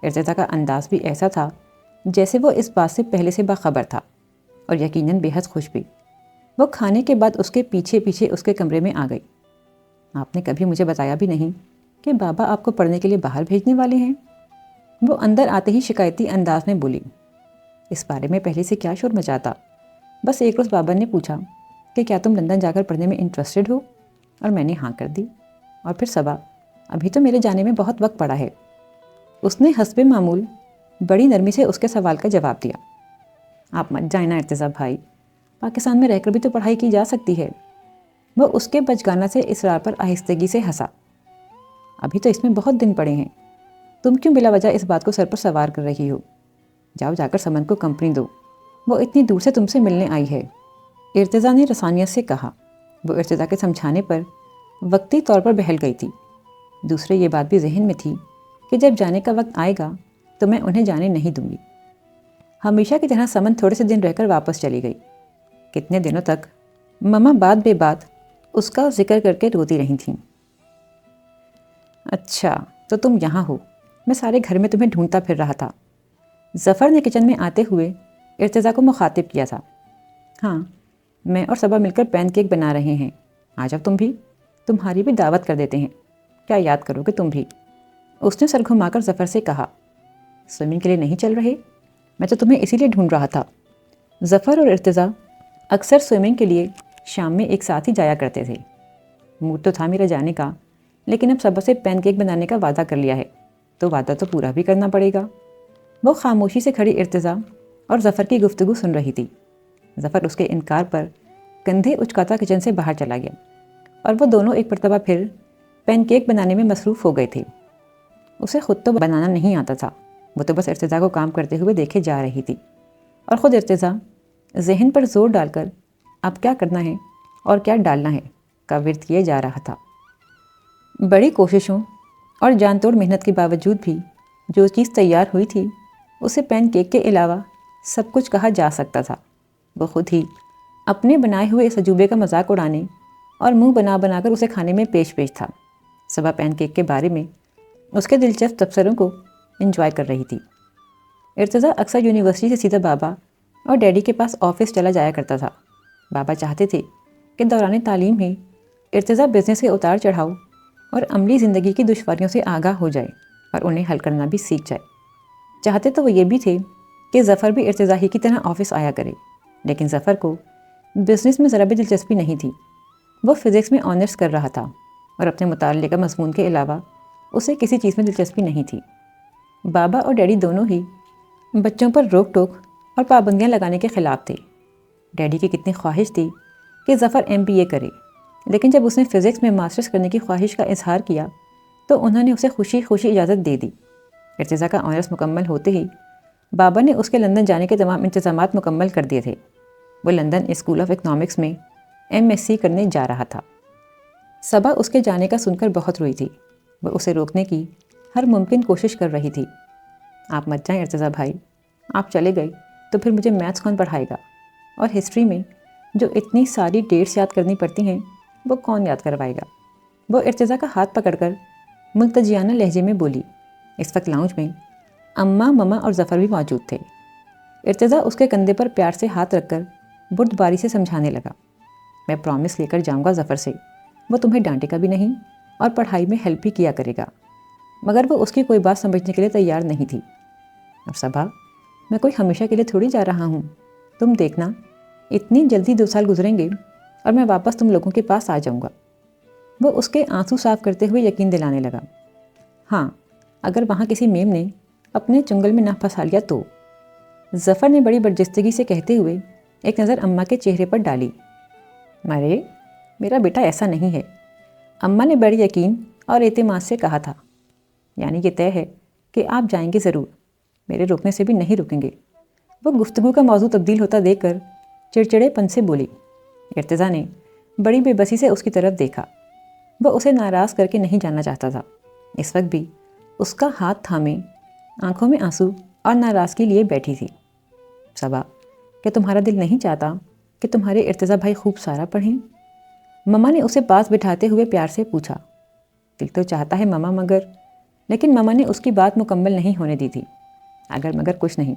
ارتضیٰ کا انداز بھی ایسا تھا جیسے وہ اس بات سے پہلے سے باخبر تھا، اور یقیناً بے حد خوش بھی۔ وہ کھانے کے بعد اس کے پیچھے پیچھے اس کے کمرے میں آ گئی۔ آپ نے کبھی مجھے بتایا بھی نہیں کہ بابا آپ کو پڑھنے کے لیے باہر بھیجنے والے ہیں؟ وہ اندر آتے ہی شکایتی انداز میں بولی۔ اس بارے میں پہلے سے کیا شور مچاتا، بس ایک روز بابا نے پوچھا کہ کیا تم لندن جا کر پڑھنے میں انٹرسٹڈ ہو، اور میں نے ہاں کر دی۔ اور پھر صبا، ابھی تو میرے جانے میں بہت وقت پڑا ہے۔ اس نے حسب معمول بڑی نرمی سے اس کے سوال کا جواب دیا۔ آپ مت جائیں نا ارتضیٰ بھائی، پاکستان میں رہ کر بھی تو پڑھائی کی جا سکتی ہے۔ وہ اس کے بچگانہ سے اصرار پر آہستگی سے ہنسا۔ ابھی تو اس میں بہت دن پڑے ہیں، تم کیوں بلا وجہ اس بات کو سر پر سوار کر رہی ہو؟ جاؤ جا کر سمن کو کمپنی دو، وہ اتنی دور سے تم سے ملنے آئی ہے، ارتضیٰ نے رسانیت سے کہا۔ وہ ارتضیٰ کے سمجھانے پر وقتی طور پر بہل گئی تھی۔ دوسرے یہ بات بھی ذہن میں تھی کہ جب جانے کا وقت آئے گا تو میں انہیں جانے نہیں دوں گی۔ ہمیشہ کی طرح سمن تھوڑے سے دن رہ کر واپس چلی گئی۔ کتنے دنوں تک مما بات بے بات اس کا ذکر کر کے روتی رہی تھیں۔ اچھا تو تم یہاں ہو، میں سارے گھر میں تمہیں ڈھونڈتا پھر رہا تھا۔ ظفر نے کچن میں آتے ہوئے ارتضیٰ کو مخاطب کیا تھا۔ ہاں، میں اور صبا مل کر پین کیک بنا رہے ہیں، آ جاؤ تم بھی، تمہاری بھی دعوت کر دیتے ہیں، کیا یاد کرو گے تم بھی؟ اس نے سر گھما کر ظفر سے کہا۔ سوئمنگ کے لیے نہیں چل رہے؟ میں تو تمہیں اسی لیے ڈھونڈ رہا تھا۔ ظفر اور ارتضیٰ اکثر سوئمنگ کے لیے شام میں ایک ساتھ ہی جایا کرتے تھے۔ موڈ تو تھا میرا جانے کا، لیکن اب صبا سے پین کیک بنانے کا وعدہ کر لیا ہے تو وعدہ تو پورا بھی کرنا پڑے گا۔ وہ خاموشی سے کھڑی ارتضیٰ اور ظفر کی گفتگو سن رہی تھی۔ ظفر اس کے انکار پر کندھے اچکاتا کچن سے باہر چلا گیا، اور وہ دونوں ایک مرتبہ پھر پین کیک بنانے میں مصروف ہو گئے تھے۔ اسے خود تو بنانا نہیں آتا تھا، وہ تو بس ارتضیٰ کو کام کرتے ہوئے دیکھے جا رہی تھی، اور خود ارتضیٰ ذہن پر زور ڈال کر اب کیا کرنا ہے اور کیا ڈالنا ہے کا ورد کیے جا رہا تھا۔ بڑی کوششوں اور جان توڑ محنت کے باوجود بھی جو چیز تیار ہوئی تھی اسے پین کیک کے علاوہ سب کچھ کہا جا سکتا تھا۔ وہ خود ہی اپنے بنائے ہوئے اس عجوبے کا مذاق اڑانے اور منہ بنا بنا کر اسے کھانے میں پیش تھا۔ صبا پین کیک کے بارے میں اس کے دلچسپ تبصروں کو انجوائے کر رہی تھی۔ ارتضیٰ اکثر یونیورسٹی سے سیدھا بابا اور ڈیڈی کے پاس آفس چلا جایا کرتا تھا۔ بابا چاہتے تھے کہ دوران تعلیم ہی ارتضیٰ بزنس کے اتار چڑھاؤ اور عملی زندگی کی دشواریوں سے آگاہ ہو جائے اور انہیں حل کرنا بھی سیکھ جائے۔ چاہتے تو وہ یہ بھی تھے کہ ظفر بھی ارتضیٰ ہی کی طرح آفس آیا کرے، لیکن ظفر کو بزنس میں ذرا بھی دلچسپی نہیں تھی۔ وہ فزکس میں آنرز کر رہا تھا، اور اپنے متعلقہ مضمون کے علاوہ اسے کسی چیز میں دلچسپی نہیں تھی۔ بابا اور ڈیڈی دونوں ہی بچوں پر روک ٹوک اور پابندیاں لگانے کے خلاف تھے۔ ڈیڈی کی کتنی خواہش تھی کہ ظفر MBA کرے، لیکن جب اس نے فزکس میں ماسٹرز کرنے کی خواہش کا اظہار کیا تو انہوں نے اسے خوشی خوشی اجازت دے دی۔ ارتضیٰ کا آنرز مکمل ہوتے ہی بابا نے اس کے لندن جانے کے تمام انتظامات مکمل کر دیے تھے۔ وہ لندن اسکول آف اکنامکس میں MSc کرنے جا رہا تھا۔ صبا اس کے جانے کا سن کر بہت روئی تھی۔ وہ اسے روکنے کی ہر ممکن کوشش کر رہی تھی۔ آپ مت جائیں ارتضیٰ بھائی، آپ چلے گئے تو پھر مجھے میتھس کون پڑھائے گا، اور ہسٹری میں جو اتنی ساری ڈیٹس یاد کرنی پڑتی ہیں وہ کون یاد کروائے گا؟ وہ ارتضیٰ کا ہاتھ پکڑ کر ملتجیانہ لہجے میں بولی۔ اس وقت لاؤنج میں اماں، مما اور ظفر بھی موجود تھے۔ ارتضیٰ اس کے کندھے پر پیار سے ہاتھ رکھ کر بردباری سے سمجھانے لگا، میں پرومس لے کر جاؤں گا ظفر سے، وہ تمہیں ڈانٹے گا بھی نہیں اور پڑھائی میں ہیلپ بھی کیا کرے گا۔ مگر وہ اس کی کوئی بات سمجھنے کے لیے تیار نہیں تھی۔ اب صبا، میں کوئی ہمیشہ کے لیے تھوڑی جا رہا ہوں، تم دیکھنا اتنی جلدی 2 سال گزریں گے اور میں واپس تم لوگوں کے پاس آ جاؤں گا۔ وہ اس کے آنسو صاف کرتے ہوئے یقین دلانے لگا۔ ہاں، اگر وہاں کسی میم نے اپنے چنگل میں نہ پھنسا لیا تو۔ ظفر نے بڑی برجستگی سے کہتے ہوئے ایک نظر اماں کے چہرے پر ڈالی۔ مرے، میرا بیٹا ایسا نہیں ہے، اماں نے بڑی یقین اور اعتماد سے کہا تھا۔ یعنی یہ طے ہے کہ آپ جائیں گے ضرور، میرے روکنے سے بھی نہیں رکیں گے۔ وہ گفتگو کا موضوع تبدیل ہوتا دیکھ کر چڑچڑے پن سے بولی۔ ارتضیٰ نے بڑی بے بسی سے اس کی طرف دیکھا۔ وہ اسے ناراض کر کے نہیں جانا چاہتا تھا۔ اس وقت بھی اس کا ہاتھ تھامے آنکھوں میں آنسو اور ناراضگی لیے بیٹھی تھی۔ صبا، کیا تمہارا دل نہیں چاہتا کہ تمہارے ارتضیٰ بھائی خوب سارا پڑھیں؟ مما نے اسے پاس بٹھاتے ہوئے پیار سے پوچھا۔ دل تو چاہتا ہے مما، مگر… لیکن مما نے اس کی بات مکمل نہیں ہونے دی تھی۔ اگر مگر کچھ نہیں،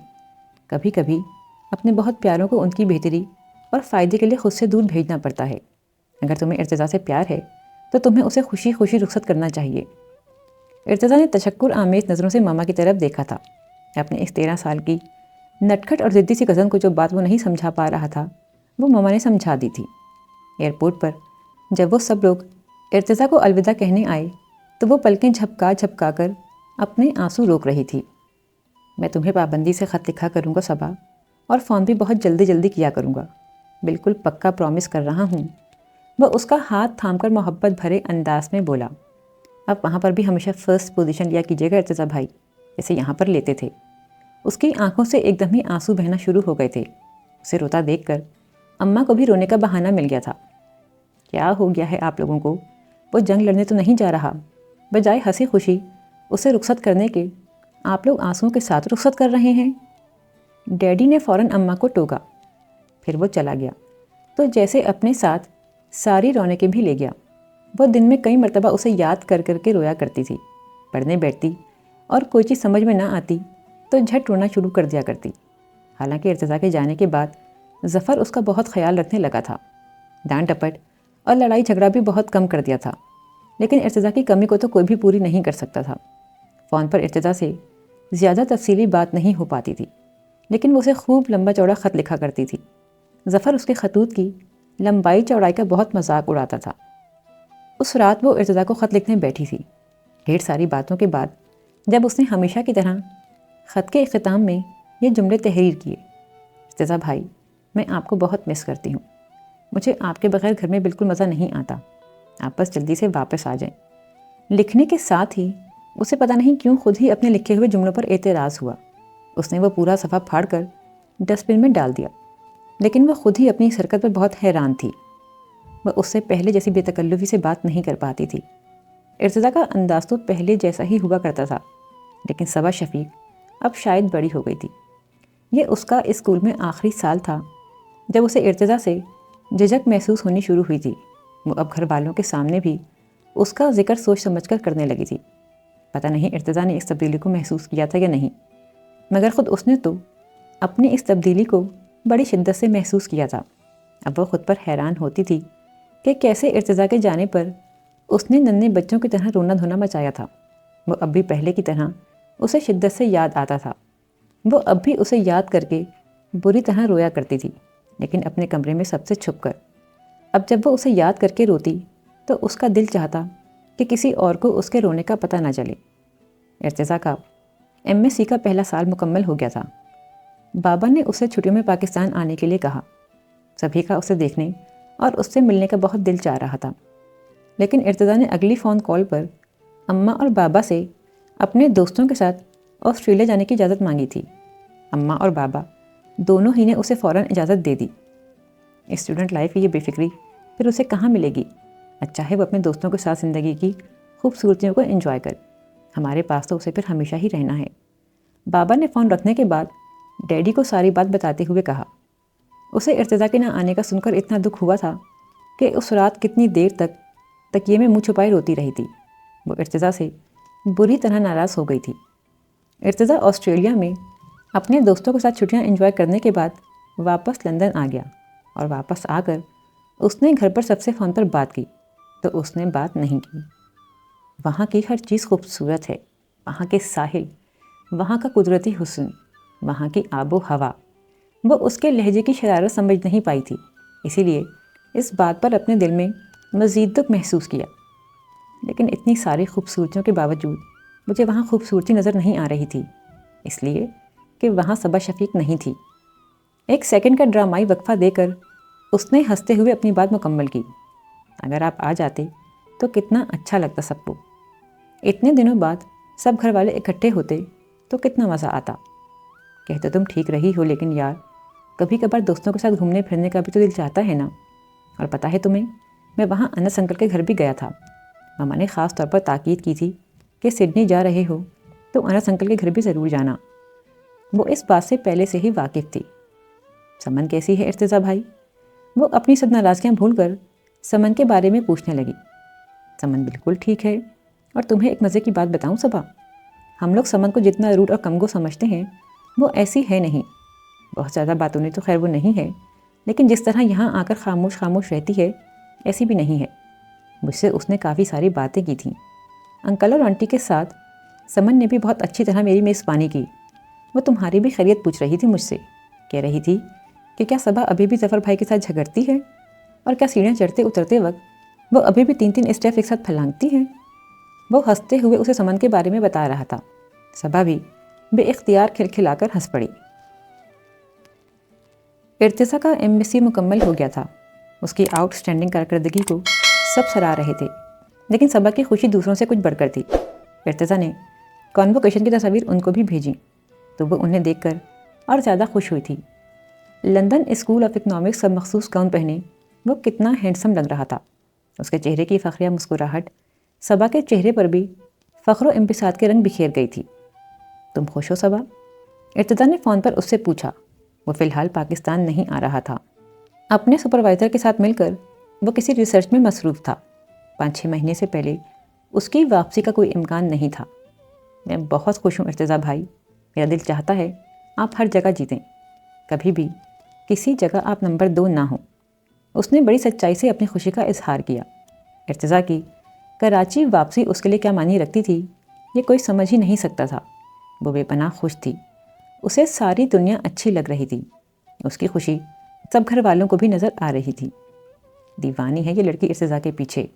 کبھی کبھی اپنے بہت پیاروں کو ان کی بہتری اور فائدے کے لیے خود سے دور بھیجنا پڑتا ہے۔ اگر تمہیں ارتضیٰ سے پیار ہے تو تمہیں اسے خوشی خوشی رخصت کرنا چاہیے۔ ارتضیٰ نے تشکر آمیز نظروں سے ماما کی طرف دیکھا تھا۔ اپنے اس 13 سال کی نٹکھٹ اور ضدی سی کزن کو جو بات وہ نہیں سمجھا پا رہا تھا وہ ماما نے سمجھا دی تھی۔ ایئرپورٹ پر جب وہ سب لوگ ارتضیٰ کو الوداع کہنے آئے تو وہ پلکیں جھپکا جھپکا کر اپنے آنسو روک رہی تھی۔ میں تمہیں پابندی سے خط لکھا کروں گا صبا، اور فون بھی بہت جلدی جلدی کیا کروں گا، بالکل پکا پرومس کر رہا ہوں۔ وہ اس کا ہاتھ تھام کر محبت بھرے انداز میں بولا۔ اب وہاں پر بھی ہمیشہ فرسٹ پوزیشن لیا کیجیے گا ارتضیٰ بھائی، جیسے یہاں پر لیتے تھے۔ اس کی آنکھوں سے ایک دم ہی آنسو بہنا شروع ہو گئے تھے۔ اسے روتا دیکھ کر اماں کو بھی رونے کا بہانہ مل گیا تھا۔ کیا ہو گیا ہے آپ لوگوں کو؟ وہ جنگ لڑنے تو نہیں جا رہا، بجائے ہنسی خوشی اسے رخصت کرنے کے آپ لوگ آنسوؤں کے ساتھ رخصت کر رہے ہیں۔ ڈیڈی نے فوراً اماں کو ٹوکا، پھر وہ چلا گیا تو جیسے اپنے ساتھ ساری رونقیں بھی لے گیا۔ وہ دن میں کئی مرتبہ اسے یاد کر کر کے رویا کرتی تھی۔ پڑھنے بیٹھتی اور کوئی چیز سمجھ میں نہ آتی تو جھٹ رونا شروع کر دیا کرتی۔ حالانکہ ارتضیٰ کے جانے کے بعد ظفر اس کا بہت خیال رکھنے لگا تھا، ڈانٹ ڈپٹ اور لڑائی جھگڑا بھی بہت کم کر دیا تھا، لیکن ارتضیٰ کی کمی کو تو کوئی بھی پوری نہیں کر سکتا تھا۔ فون پر ارتضیٰ سے زیادہ تفصیلی بات نہیں ہو پاتی تھی، لیکن وہ اسے خوب لمبا چوڑا خط لکھا کرتی تھی۔ ظفر اس کے خطوط کی لمبائی چوڑائی کا بہت مذاق اڑاتا تھا۔ اس رات وہ ارتضیٰ کو خط لکھنے بیٹھی تھی۔ ڈھیر ساری باتوں کے بعد جب اس نے ہمیشہ کی طرح خط کے اختتام میں یہ جملے تحریر کیے: ارتضیٰ بھائی، میں آپ کو بہت مس کرتی ہوں، مجھے آپ کے بغیر گھر میں بالکل مزہ نہیں آتا، آپ بس جلدی سے واپس آ جائیں۔ لکھنے کے ساتھ ہی اسے پتہ نہیں کیوں خود ہی اپنے لکھے ہوئے جملوں پر اعتراض ہوا۔ اس نے وہ پورا صفحہ پھاڑ کر ڈسٹ بن میں ڈال دیا، لیکن وہ خود ہی اپنی اس حرکت پر بہت حیران تھی۔ وہ اس سے پہلے جیسی بے تکلفی سے بات نہیں کر پاتی تھی۔ ارتضیٰ کا انداز تو پہلے جیسا ہی ہوا کرتا تھا، لیکن صبا شفیق اب شاید بڑی ہو گئی تھی۔ یہ اس کا اسکول میں آخری سال تھا جب اسے ارتضیٰ سے جھجک محسوس ہونی شروع ہوئی تھی۔ وہ اب گھر والوں کے سامنے بھی اس کا ذکر سوچ سمجھ کر کرنے لگی تھی۔ پتہ نہیں ارتضیٰ نے اس تبدیلی کو محسوس کیا تھا یا نہیں، مگر خود اس نے تو اپنی اس تبدیلی کو بڑی شدت سے محسوس کیا تھا۔ اب وہ خود پر حیران ہوتی تھی کہ کیسے ارتضیٰ کے جانے پر اس نے ننھے بچوں کی طرح رونا دھونا مچایا تھا۔ وہ اب بھی پہلے کی طرح اسے شدت سے یاد آتا تھا۔ وہ اب بھی اسے یاد کر کے بری طرح رویا کرتی تھی، لیکن اپنے کمرے میں سب سے چھپ کر۔ اب جب وہ اسے یاد کر کے روتی تو اس کا دل چاہتا کہ کسی اور کو اس کے رونے کا پتہ نہ چلے۔ ارتضیٰ کا MSc کا پہلا سال مکمل ہو گیا تھا۔ بابا نے اسے چھٹیوں میں پاکستان آنے کے لیے کہا۔ سبھی کا اسے دیکھنے اور اس سے ملنے کا بہت دل چاہ رہا تھا، لیکن ارتضیٰ نے اگلی فون کال پر اماں اور بابا سے اپنے دوستوں کے ساتھ آسٹریلیا جانے کی اجازت مانگی تھی۔ اماں اور بابا دونوں ہی نے اسے فوراً اجازت دے دی۔ اسٹوڈنٹ لائف کی یہ بے فکری پھر اسے کہاں ملے گی؟ اچھا ہے وہ اپنے دوستوں کے ساتھ زندگی کی خوبصورتیوں کو انجوائے کر، ہمارے پاس تو اسے پھر ہمیشہ ہی رہنا ہے۔ بابا نے فون رکھنے کے بعد ڈیڈی کو ساری بات بتاتے ہوئے کہا۔ اسے ارتضیٰ کے نہ آنے کا سن کر اتنا دکھ ہوا تھا کہ اس رات کتنی دیر تک تکیے میں منہ چھپائے روتی رہی تھی۔ وہ ارتضیٰ سے بری طرح ناراض ہو گئی تھی۔ ارتضیٰ آسٹریلیا میں اپنے دوستوں کے ساتھ چھٹیاں انجوائے کرنے کے بعد واپس لندن آ گیا اور واپس آ کر اس نے گھر پر سب سے فون پر بات کی تو اس نے بات نہیں کی۔ وہاں کی ہر چیز خوبصورت ہے، وہاں کے ساحل، وہاں کا قدرتی حسن، وہاں کی آب و ہوا۔ وہ اس کے لہجے کی شرارت سمجھ نہیں پائی تھی، اسی لیے اس بات پر اپنے دل میں مزید دکھ محسوس کیا۔ لیکن اتنی ساری خوبصورتیوں کے باوجود مجھے وہاں خوبصورتی نظر نہیں آ رہی تھی، اس لیے کہ وہاں صبا شفیق نہیں تھی۔ ایک سیکنڈ کا ڈرامائی وقفہ دے کر اس نے ہنستے ہوئے اپنی بات مکمل کی۔ اگر آپ آ جاتے تو کتنا اچھا لگتا سب کو۔ اتنے دنوں بعد سب گھر والے اکٹھے ہوتے تو کتنا مزہ آتا۔ کہتے تم ٹھیک رہی ہو، لیکن یار کبھی کبھار دوستوں کے ساتھ گھومنے پھرنے کا بھی تو دل چاہتا ہے نا۔ اور پتہ ہے تمہیں، میں وہاں انس انکل کے گھر بھی گیا تھا۔ ماما نے خاص طور پر تاکید کی تھی کہ سڈنی جا رہے ہو تو انس انکل کے گھر بھی ضرور جانا۔ وہ اس بات سے پہلے سے ہی واقف تھی۔ سمن کیسی ہے ارتضیٰ بھائی؟ وہ اپنی سب ناراضگیاں بھول کر سمن کے بارے میں پوچھنے لگی۔ سمن بالکل ٹھیک ہے، اور تمہیں ایک مزے کی بات بتاؤں صبا، ہم لوگ سمن کو جتنا روڈ اور کمگو سمجھتے ہیں وہ ایسی ہے نہیں۔ بہت زیادہ باتوں نے تو خیر وہ نہیں ہے، لیکن جس طرح یہاں آ کر خاموش خاموش رہتی ہے ایسی بھی نہیں ہے۔ مجھ سے اس نے کافی ساری باتیں کی تھیں۔ انکل اور آنٹی کے ساتھ سمن نے بھی بہت اچھی طرح میری میزبانی کی۔ وہ تمہاری بھی خیریت پوچھ رہی تھی مجھ سے، کہہ رہی تھی کہ کیا صبا ابھی بھی ظفر بھائی کے ساتھ جھگڑتی ہے، اور کیا سیڑھیاں چڑھتے اترتے وقت وہ ابھی بھی 3 اسٹیپ ایک ساتھ پھلانگتی ہے۔ وہ ہنستے ہوئے اسے سمن کے بارے میں بتا رہا تھا۔ صبا بھی بے اختیار کھلکھلا کر ہنس پڑی۔ ارتضیٰ کا ایمبیسی مکمل ہو گیا تھا۔ اس کی آؤٹ اسٹینڈنگ کارکردگی کو سب سراہ رہے تھے، لیکن صبا کی خوشی دوسروں سے کچھ بڑھ کر تھی۔ ارتضیٰ نے کانووکیشن کی تصاویر ان کو بھی بھیجیں تو وہ انہیں دیکھ کر اور زیادہ خوش ہوئی تھی۔ لندن اسکول آف اکنامکس کا مخصوص گاؤن پہنے وہ کتنا ہینڈسم لگ رہا تھا۔ اس کے چہرے کی فخریہ مسکراہٹ صبا کے چہرے پر بھی فخر و انبساط کے رنگ بکھیر گئی تھی۔ تم خوش ہو صبا؟ ارتضیٰ نے فون پر اس سے پوچھا۔ وہ فی الحال پاکستان نہیں آ رہا تھا۔ اپنے سپروائزر کے ساتھ مل کر وہ کسی ریسرچ میں مصروف تھا۔ 5-6 مہینے سے پہلے اس کی واپسی کا کوئی امکان نہیں تھا۔ میں بہت خوش ہوں ارتضیٰ بھائی، میرا دل چاہتا ہے آپ ہر جگہ جیتیں، کبھی بھی کسی جگہ آپ نمبر 2 نہ ہوں۔ اس نے بڑی سچائی سے اپنی خوشی کا اظہار کیا۔ ارتضیٰ کی کراچی واپسی اس کے لیے کیا معنی رکھتی تھی یہ کوئی سمجھ ہی نہیں سکتا تھا۔ وہ بے پناہ خوش تھی، اسے ساری دنیا اچھی لگ رہی تھی۔ اس کی خوشی سب گھر والوں کو بھی نظر آ رہی تھی۔ دیوانی ہے یہ لڑکی ارتضیٰ کے پیچھے۔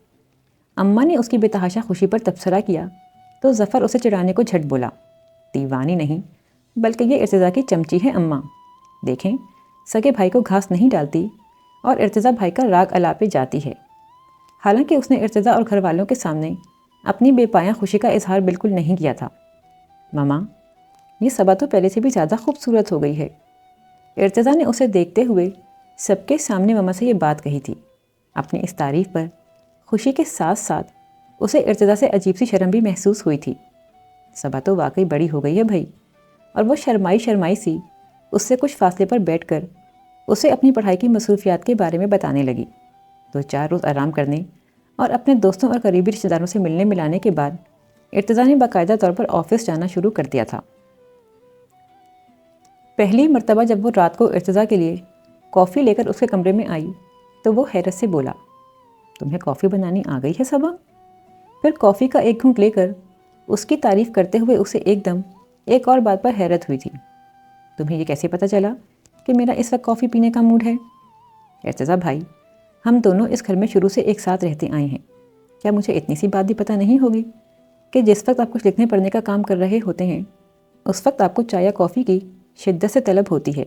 اماں نے اس کی بے تحاشا خوشی پر تبصرہ کیا تو ظفر اسے چڑھانے کو جھٹ بولا۔ دیوانی نہیں بلکہ یہ ارتضیٰ کی چمچی ہے اماں، دیکھیں سگے بھائی کو گھاس نہیں ڈالتی اور ارتضیٰ بھائی کا راگ الا پہ جاتی ہے۔ حالانکہ اس نے ارتضیٰ اور گھر والوں کے سامنے اپنی بے پایاں خوشی کا اظہار بالکل نہیں کیا تھا۔ ماما، یہ صبا تو پہلے سے بھی زیادہ خوبصورت ہو گئی ہے۔ ارتضیٰ نے اسے دیکھتے ہوئے سب کے سامنے ماما سے یہ بات کہی تھی۔ اپنی اس تعریف پر خوشی کے ساتھ ساتھ اسے ارتضیٰ سے عجیب سی شرم بھی محسوس ہوئی تھی۔ صبا تو واقعی بڑی ہو گئی ہے بھائی۔ اور وہ شرمائی سی اس سے کچھ فاصلے پر بیٹھ کر اسے اپنی پڑھائی کی مصروفیات کے بارے میں بتانے لگی۔ 2-4 روز آرام کرنے اور اپنے دوستوں اور قریبی رشتہ داروں سے ملنے ملانے کے بعد ارتضیٰ نے باقاعدہ طور پر آفس جانا شروع کر دیا تھا۔ پہلی مرتبہ جب وہ رات کو ارتضیٰ کے لیے کافی لے کر اس کے کمرے میں آئی تو وہ حیرت سے بولا، تمہیں کافی بنانی آ گئی ہے صبا؟ پھر کافی کا ایک گھونٹ لے کر اس کی تعریف کرتے ہوئے اسے ایک دم ایک اور بات پر حیرت ہوئی تھی۔ تمہیں یہ کیسے پتہ چلا کہ میرا اس وقت کافی پینے کا موڈ ہے؟ ارتضیٰ بھائی، ہم دونوں اس گھر میں شروع سے ایک ساتھ رہتے آئے ہیں، کیا مجھے اتنی سی بات بھی پتہ نہیں ہوگی کہ جس وقت آپ کچھ لکھنے پڑھنے کا کام کر رہے ہوتے ہیں اس وقت آپ کو چائے یا کافی کی شدت سے طلب ہوتی ہے؟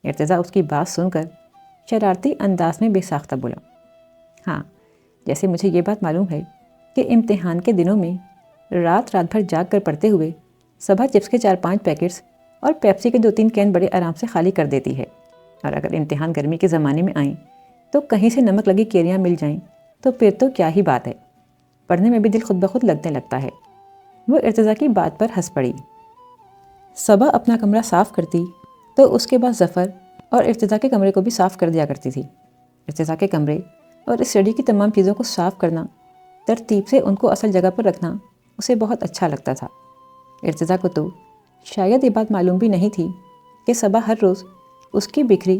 ارتضیٰ اس کی بات سن کر شرارتی انداز میں بے ساختہ بولا، ہاں، جیسے مجھے یہ بات معلوم ہے کہ امتحان کے دنوں میں رات بھر جاگ کر پڑھتے ہوئے صبح چپس کے 4-5 پیکٹس اور پیپسی کے 2-3 کین بڑے آرام سے خالی کر دیتی ہے، اور اگر امتحان گرمی کے زمانے میں آئیں تو کہیں سے نمک لگی کیریاں مل جائیں تو پھر تو کیا ہی بات ہے، پڑھنے میں بھی دل خود بخود لگنے لگتا ہے۔ وہ ارتضیٰ کی بات پر ہنس پڑی۔ صبا اپنا کمرہ صاف کرتی تو اس کے بعد ظفر اور ارتضیٰ کے کمرے کو بھی صاف کر دیا کرتی تھی۔ ارتضیٰ کے کمرے اور اسٹڈی کی تمام چیزوں کو صاف کرنا، ترتیب سے ان کو اصل جگہ پر رکھنا اسے بہت اچھا لگتا تھا۔ ارتضیٰ کو تو شاید یہ بات معلوم بھی نہیں تھی کہ صبا ہر روز اس کی بکھری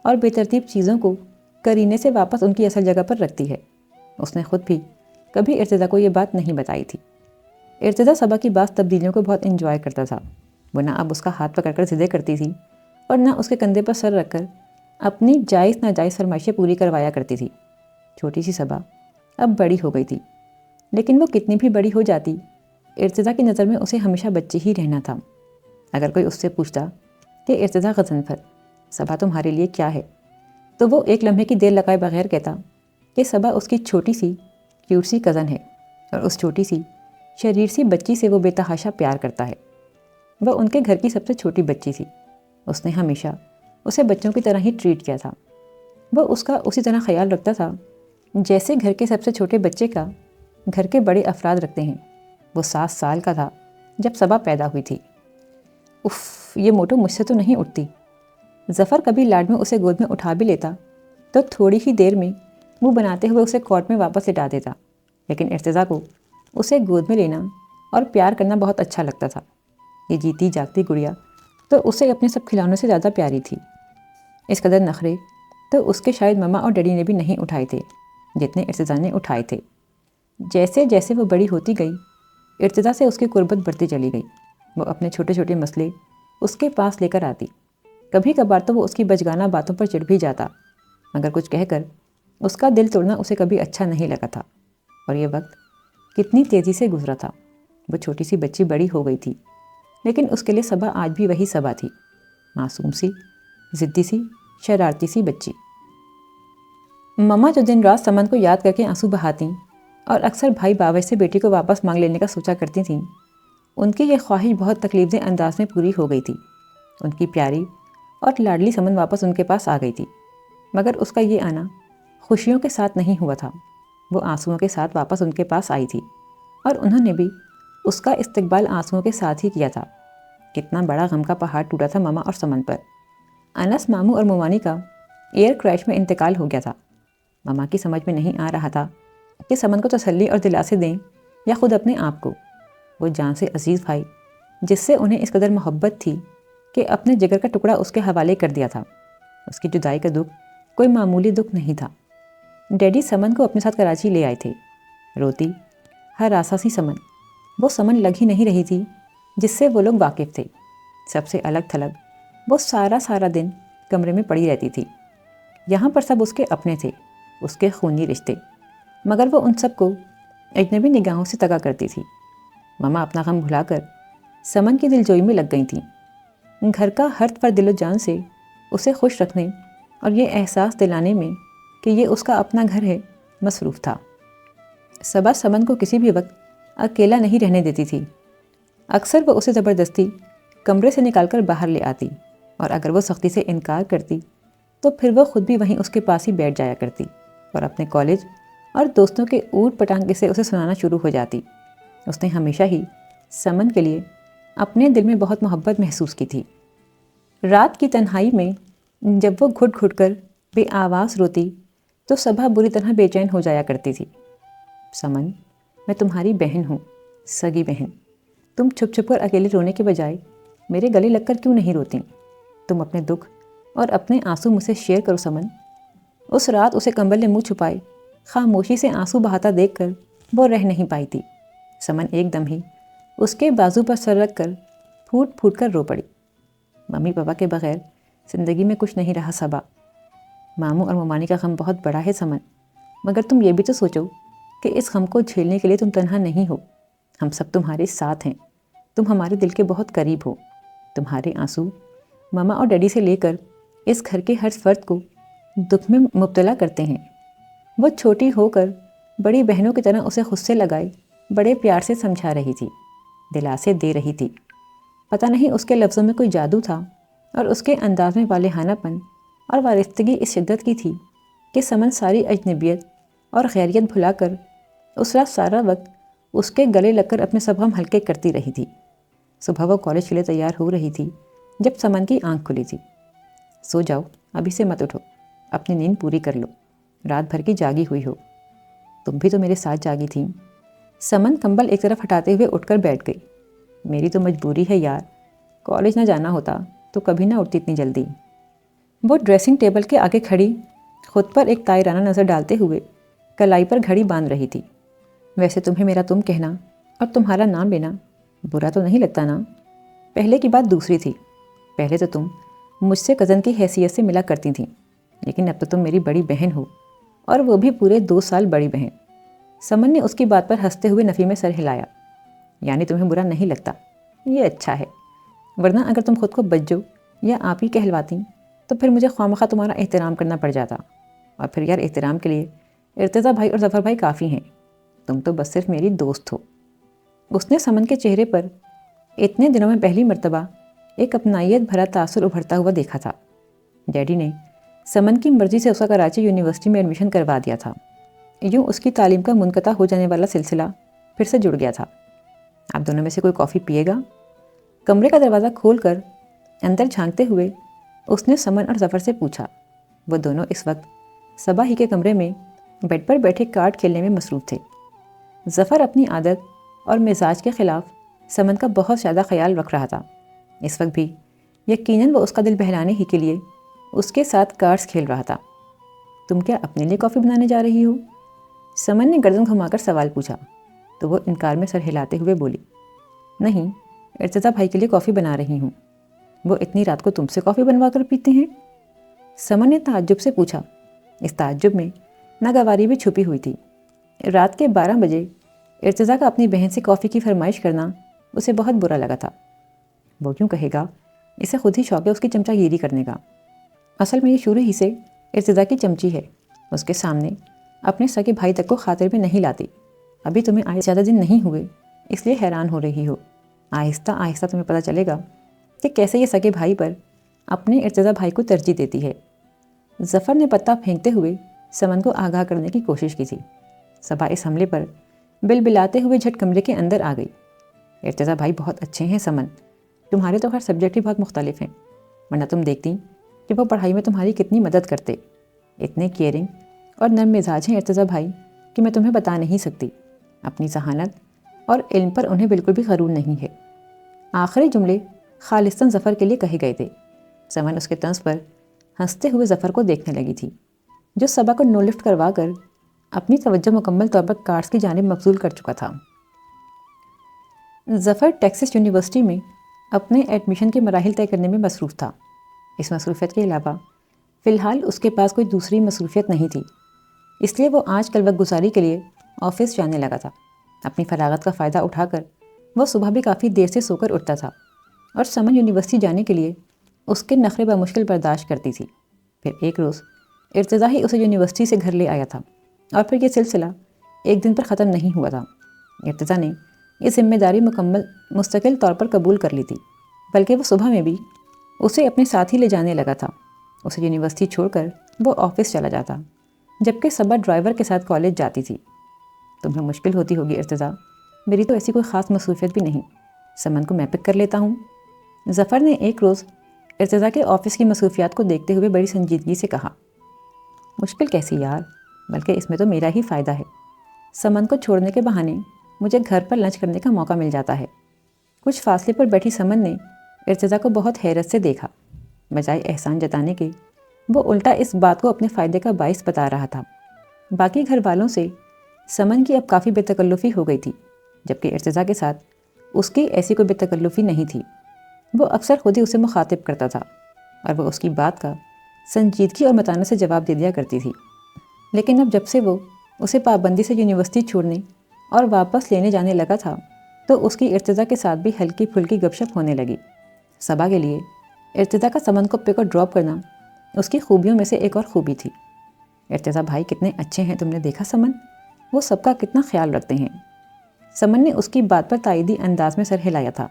اور بے ترتیب چیزوں کو کرینے سے واپس ان کی اصل جگہ پر رکھتی ہے۔ اس نے خود بھی کبھی ارتضیٰ کو یہ بات نہیں بتائی تھی۔ ارتضیٰ صبا کی بعض تبدیلیوں کو بہت انجوائے کرتا تھا۔ وہ نہ اب اس کا ہاتھ پکڑ کر ضدیں کرتی تھی اور نہ اس کے کندھے پر سر رکھ کر اپنی جائز ناجائز فرمائشیں پوری کروایا کرتی تھی۔ چھوٹی سی صبا اب بڑی ہو گئی تھی، لیکن وہ کتنی بھی بڑی ہو جاتی، ارتضیٰ کی نظر میں اسے ہمیشہ بچی ہی رہنا تھا۔ اگر کوئی اس سے پوچھتا کہ ارتضیٰ غضنفر، صبا تمہارے لیے کیا ہے، تو وہ ایک لمحے کی دیر لگائے بغیر کہتا کہ صبا اس کی چھوٹی سی کیوٹ سی کزن ہے، اور اس چھوٹی سی شریر سی بچی سے وہ بے تحاشا پیار کرتا ہے۔ وہ ان کے گھر کی سب سے چھوٹی بچی تھی۔ اس نے ہمیشہ اسے بچوں کی طرح ہی ٹریٹ کیا تھا۔ وہ اس کا اسی طرح خیال رکھتا تھا جیسے گھر کے سب سے چھوٹے بچے کا گھر کے بڑے افراد رکھتے ہیں۔ وہ 7 سال کا تھا جب صبا پیدا ہوئی تھی۔ اف، یہ موٹو مجھ سے تو نہیں اٹھتی۔ ظفر کبھی لاڈ میں اسے گود میں اٹھا بھی لیتا تو تھوڑی ہی دیر میں منہ بناتے ہوئے اسے کوٹ میں واپس لٹا دیتا، لیکن ارتضیٰ کو اسے گود میں لینا اور پیار کرنا بہت اچھا لگتا تھا۔ یہ جیتی جاگتی گڑیا تو اسے اپنے سب کھلونوں سے زیادہ پیاری تھی۔ اس قدر نخرے تو اس کے شاید مما اور ڈیڈی نے بھی نہیں اٹھائے تھے جتنے ارتضیٰ نے اٹھائے تھے۔ جیسے جیسے وہ بڑی ہوتی گئی، ارتضیٰ سے اس کی قربت بڑھتی چلی گئی۔ وہ اپنے چھوٹے چھوٹے مسئلے اس کے پاس لے کر آتی۔ کبھی کبھار تو وہ اس کی بچگانہ باتوں پر چڑھ بھی جاتا، مگر کچھ کہہ کر اس کا دل توڑنا اسے کبھی اچھا نہیں لگا تھا۔ اور یہ وقت کتنی تیزی سے گزرا تھا۔ وہ چھوٹی سی بچی بڑی ہو گئی تھی، لیکن اس کے لیے صبا آج بھی وہی صبا تھی، معصوم سی، ضدی سی، شرارتی سی بچی۔ مما جو دن رات سمن کو یاد کر کے آنسو بہاتیں اور اکثر بھائی باورچ سے بیٹی کو واپس مانگ لینے کا سوچا کرتی تھیں، ان کی یہ خواہش بہت تکلیف دہ انداز میں پوری ہو گئی تھی۔ ان کی پیاری اور لاڈلی سمن واپس ان کے پاس آ گئی تھی، مگر اس کا یہ آنا خوشیوں کے ساتھ نہیں ہوا تھا۔ وہ آنسوؤں کے ساتھ واپس ان کے پاس آئی تھی، اور انہوں نے بھی اس کا استقبال آنسوؤں کے ساتھ ہی کیا تھا۔ کتنا بڑا غم کا پہاڑ ٹوٹا تھا مما اور سمن پر۔ انس، ماموں اور مومانی کا ایئر کریش میں انتقال ہو گیا تھا۔ مما کی سمجھ میں نہیں آ رہا تھا کہ سمن کو تسلی اور دلاسے دیں یا خود اپنے آپ کو۔ وہ جان سے عزیز بھائی جس سے انہیں اس قدر محبت تھی کہ اپنے جگر کا ٹکڑا اس کے حوالے کر دیا تھا۔ اس کی جدائی کا دکھ کوئی معمولی دکھ نہیں تھا۔ ڈیڈی سمن کو اپنے ساتھ کراچی لے آئے تھے۔ روتی ہراساں سی سمن، وہ سمن لگ ہی نہیں رہی تھی جس سے وہ لوگ واقف تھے۔ سب سے الگ تھلگ وہ سارا دن کمرے میں پڑی رہتی تھی۔ یہاں پر سب اس کے اپنے تھے، اس کے خونی رشتے، مگر وہ ان سب کو اجنبی نگاہوں سے تکا کرتی تھی۔ مما اپنا غم بھلا کر سمن کی دلجوئی میں لگ گئی تھیں۔ گھر کا ہر فرد دل و جان سے اسے خوش رکھنے اور یہ احساس دلانے میں کہ یہ اس کا اپنا گھر ہے مصروف تھا۔ صبا سمن کو کسی بھی وقت اکیلا نہیں رہنے دیتی تھی۔ اکثر وہ اسے زبردستی کمرے سے نکال کر باہر لے آتی، اور اگر وہ سختی سے انکار کرتی تو پھر وہ خود بھی وہیں اس کے پاس ہی بیٹھ جایا کرتی اور اپنے کالج اور دوستوں کے اوٹ پٹانگ سے اسے سنانا شروع ہو جاتی۔ اس نے ہمیشہ ہی سمن کے لیے اپنے دل میں بہت محبت محسوس کی تھی۔ رات کی تنہائی میں جب وہ گھٹ گھٹ کر بے آواز روتی تو صبا بری طرح بے چین ہو جایا کرتی تھی۔ سمن، میں تمہاری بہن ہوں، سگی بہن۔ تم چھپ چھپ کر اکیلے رونے کے بجائے میرے گلے لگ کر کیوں نہیں روتی؟ تم اپنے دکھ اور اپنے آنسو مجھ سے شیئر کرو سمن۔ اس رات اسے کمبل نے منہ چھپائے خاموشی سے آنسو بہاتا دیکھ کر وہ رہ نہیں پائی تھی۔ سمن ایک دم ہی اس کے بازو پر سر رکھ کر پھوٹ پھوٹ کر رو پڑی۔ ممی پاپا کے بغیر زندگی میں کچھ نہیں رہا صبا۔ ماموں اور مومانی کا غم بہت بڑا ہے سمن، مگر تم یہ بھی تو سوچو کہ اس غم کو جھیلنے کے لیے تم تنہا نہیں ہو۔ ہم سب تمہارے ساتھ ہیں، تم ہمارے دل کے بہت قریب ہو۔ تمہارے آنسو مما اور ڈیڈی سے لے کر اس گھر کے ہر فرد کو دکھ میں مبتلا کرتے ہیں۔ وہ چھوٹی ہو کر بڑی بہنوں کی طرح اسے خود سے لگائے بڑے پیار سے سمجھا رہی تھی، دلاسے دے رہی تھی۔ پتہ نہیں اس کے لفظوں میں کوئی جادو تھا اور اس کے انداز میں والہانہ پن اور وارستگی اس شدت کی تھی کہ سمن ساری اجنبیت اور غیریت بھلا کر اس رات سارا وقت اس کے گلے لگ کر اپنے سب غم ہلکے کرتی رہی تھی۔ صبح وہ کالج کے لیے تیار ہو رہی تھی جب سمن کی آنکھ کھلی تھی۔ سو جاؤ، ابھی سے مت اٹھو، اپنی نیند پوری کر لو، رات بھر کی جاگی ہوئی ہو۔ تم بھی تو میرے ساتھ جاگی تھیں۔ سمن کمبل ایک طرف ہٹاتے ہوئے اٹھ کر بیٹھ گئی۔ میری تو مجبوری ہے یار، کالج نہ جانا ہوتا تو کبھی نہ اٹھتی اتنی جلدی۔ وہ ڈریسنگ ٹیبل کے آگے کھڑی خود پر ایک طائرانہ نظر ڈالتے ہوئے کلائی پر گھڑی باندھ رہی تھی۔ ویسے تمہیں میرا تم کہنا اور تمہارا نام لینا برا تو نہیں لگتا نا؟ پہلے کی بات دوسری تھی، پہلے تو تم مجھ سے کزن کی حیثیت سے ملا کرتی تھیں، لیکن اب تو تم میری بڑی بہن ہو، اور وہ بھی پورے 2 سال بڑی بہن۔ سمن نے اس کی بات پر ہنستے ہوئے نفی میں سر ہلایا۔ یعنی تمہیں برا نہیں لگتا؟ یہ اچھا ہے، ورنہ اگر تم خود کو بجو یا آپ ہی کہلواتی تو پھر مجھے خواہ تمہارا احترام کرنا پڑ جاتا، اور پھر یار احترام کے لیے ارتضیٰ بھائی اور ظفر بھائی کافی ہیں، تم تو بس صرف میری دوست ہو۔ اس نے سمن کے چہرے پر اتنے دنوں میں پہلی مرتبہ ایک اپنائیت بھرا تاثر ابھرتا ہوا دیکھا تھا۔ ڈیڈی نے سمن کی مرضی سے اس کا کراچی یونیورسٹی میں ایڈمیشن کروا دیا تھا، یوں اس کی تعلیم کا منقطع ہو جانے والا سلسلہ پھر سے جڑ گیا تھا۔ آپ دونوں میں سے کوئی کافی پیے گا؟ کمرے کا دروازہ کھول کر اندر جھانکتے ہوئے اس نے سمن اور ظفر سے پوچھا۔ وہ دونوں اس وقت صبا ہی کے کمرے میں بیڈ پر بیٹھے کارڈ کھیلنے میں مصروف تھے۔ ظفر اپنی عادت اور مزاج کے خلاف سمن کا بہت زیادہ خیال رکھ رہا تھا۔ اس وقت بھی یقیناً وہ اس کا دل بہلانے ہی کے لیے اس کے ساتھ کارڈز کھیل رہا تھا۔ تم کیا اپنے لیے کافی بنانے جا رہی ہو؟ سمن نے گردن گھما کر سوال پوچھا تو وہ انکار میں سر ہلاتے ہوئے بولی، نہیں، ارتضیٰ بھائی کے لیے کافی بنا رہی ہوں۔ وہ اتنی رات کو تم سے کافی بنوا کر پیتے ہیں؟ سمن نے تعجب سے پوچھا۔ اس تعجب میں ناگواری بھی چھپی ہوئی تھی۔ رات کے 12 بجے ارتضیٰ کا اپنی بہن سے کافی کی فرمائش کرنا اسے بہت برا لگا تھا۔ وہ کیوں کہے گا؟ اسے خود ہی شوق ہے اس کی چمچہ گیری کرنے کا۔ اصل میں یہ شروع ہی سے ارتضیٰ کی چمچی ہے، اس کے سامنے اپنے سگے بھائی تک کو خاطر میں نہیں لاتی۔ ابھی تمہیں آئے زیادہ دن نہیں ہوئے، اس لیے حیران ہو رہی ہو۔ آہستہ آہستہ تمہیں پتہ چلے گا کہ کیسے یہ سگے بھائی پر اپنے ارتضیٰ بھائی کو ترجیح دیتی ہے۔ ظفر نے پتہ پھینکتے ہوئے سمن کو آگاہ کرنے کی کوشش کی تھی۔ صبا اس حملے پر بلبلاتے ہوئے جھٹ کمرے کے اندر آ گئی۔ ارتضیٰ بھائی بہت اچھے ہیں سمن، تمہارے تو ہر سبجیکٹ ہی بہت مختلف ہیں، ورنہ تم دیکھتی کہ وہ پڑھائی میں تمہاری کتنی مدد کرتے۔ اتنے کیئرنگ اور نرم مزاج ہیں ارتضیٰ بھائی کہ میں تمہیں بتا نہیں سکتی۔ اپنی ذہانت اور علم پر انہیں بالکل بھی غرور نہیں ہے۔ آخری جملے خالصتاً ظفر کے لیے کہے گئے تھے۔ سمن اس کے طنز پر ہنستے ہوئے ظفر کو دیکھنے لگی تھی، جو صبا کو نو لفٹ کروا کر اپنی توجہ مکمل طور پر کارڈز کی جانب مبذول کر چکا تھا۔ ظفر ٹیکساس یونیورسٹی میں اپنے ایڈمیشن کے مراحل طے کرنے میں مصروف تھا۔ اس مصروفیت کے علاوہ فی الحال اس کے پاس کوئی دوسری مصروفیت نہیں تھی، اس لیے وہ آج کل وقت گزاری کے لیے آفس جانے لگا تھا۔ اپنی فراغت کا فائدہ اٹھا کر وہ صبح بھی کافی دیر سے سو کر اٹھتا تھا اور سمن یونیورسٹی جانے کے لیے اس کے نخرے بمشکل برداشت کرتی تھی۔ پھر ایک روز ارتضیٰ ہی اسے یونیورسٹی سے گھر لے آیا تھا، اور پھر یہ سلسلہ ایک دن پر ختم نہیں ہوا تھا۔ ارتضیٰ نے یہ ذمہ داری مستقل طور پر قبول کر لی تھی، بلکہ وہ صبح میں بھی اسے اپنے ساتھ ہی لے جانے لگا تھا۔ اسے یونیورسٹی چھوڑ کر وہ آفس چلا جاتا، جبکہ صبا ڈرائیور کے ساتھ کالج جاتی تھی۔ تمہیں مشکل ہوتی ہوگی ارتضیٰ، میری تو ایسی کوئی خاص مصروفیت بھی نہیں، سمن کو میں پک کر لیتا ہوں۔ ظفر نے ایک روز ارتضیٰ کے آفس کی مصروفیات کو دیکھتے ہوئے بڑی سنجیدگی سے کہا۔ مشکل کیسی یار، بلکہ اس میں تو میرا ہی فائدہ ہے۔ سمن کو چھوڑنے کے بہانے مجھے گھر پر لنچ کرنے کا موقع مل جاتا ہے۔ کچھ فاصلے پر بیٹھی سمن نے ارتضیٰ کو بہت حیرت سے دیکھا۔ بجائے احسان جتانے کے وہ الٹا اس بات کو اپنے فائدے کا باعث بتا رہا تھا۔ باقی گھر والوں سے سمن کی اب کافی بے تکلفی ہو گئی تھی، جبکہ ارتضیٰ کے ساتھ اس کی ایسی کوئی بے تکلفی نہیں تھی۔ وہ اکثر خود ہی اسے مخاطب کرتا تھا اور وہ اس کی بات کا سنجیدگی اور متانت سے جواب دے دیا کرتی تھی۔ لیکن اب جب سے وہ اسے پابندی سے یونیورسٹی چھوڑنے اور واپس لینے جانے لگا تھا تو اس کی ارتضیٰ کے ساتھ بھی ہلکی پھلکی گپ شپ ہونے لگی۔ صبا کے لیے ارتضیٰ کا سمن کو پک اور ڈراپ کرنا اس کی خوبیوں میں سے ایک اور خوبی تھی۔ ارتضیٰ بھائی کتنے اچھے ہیں، تم نے دیکھا سمن، وہ سب کا کتنا خیال رکھتے ہیں۔ سمن نے اس کی بات پر تائیدی انداز میں سر ہلایا تھا۔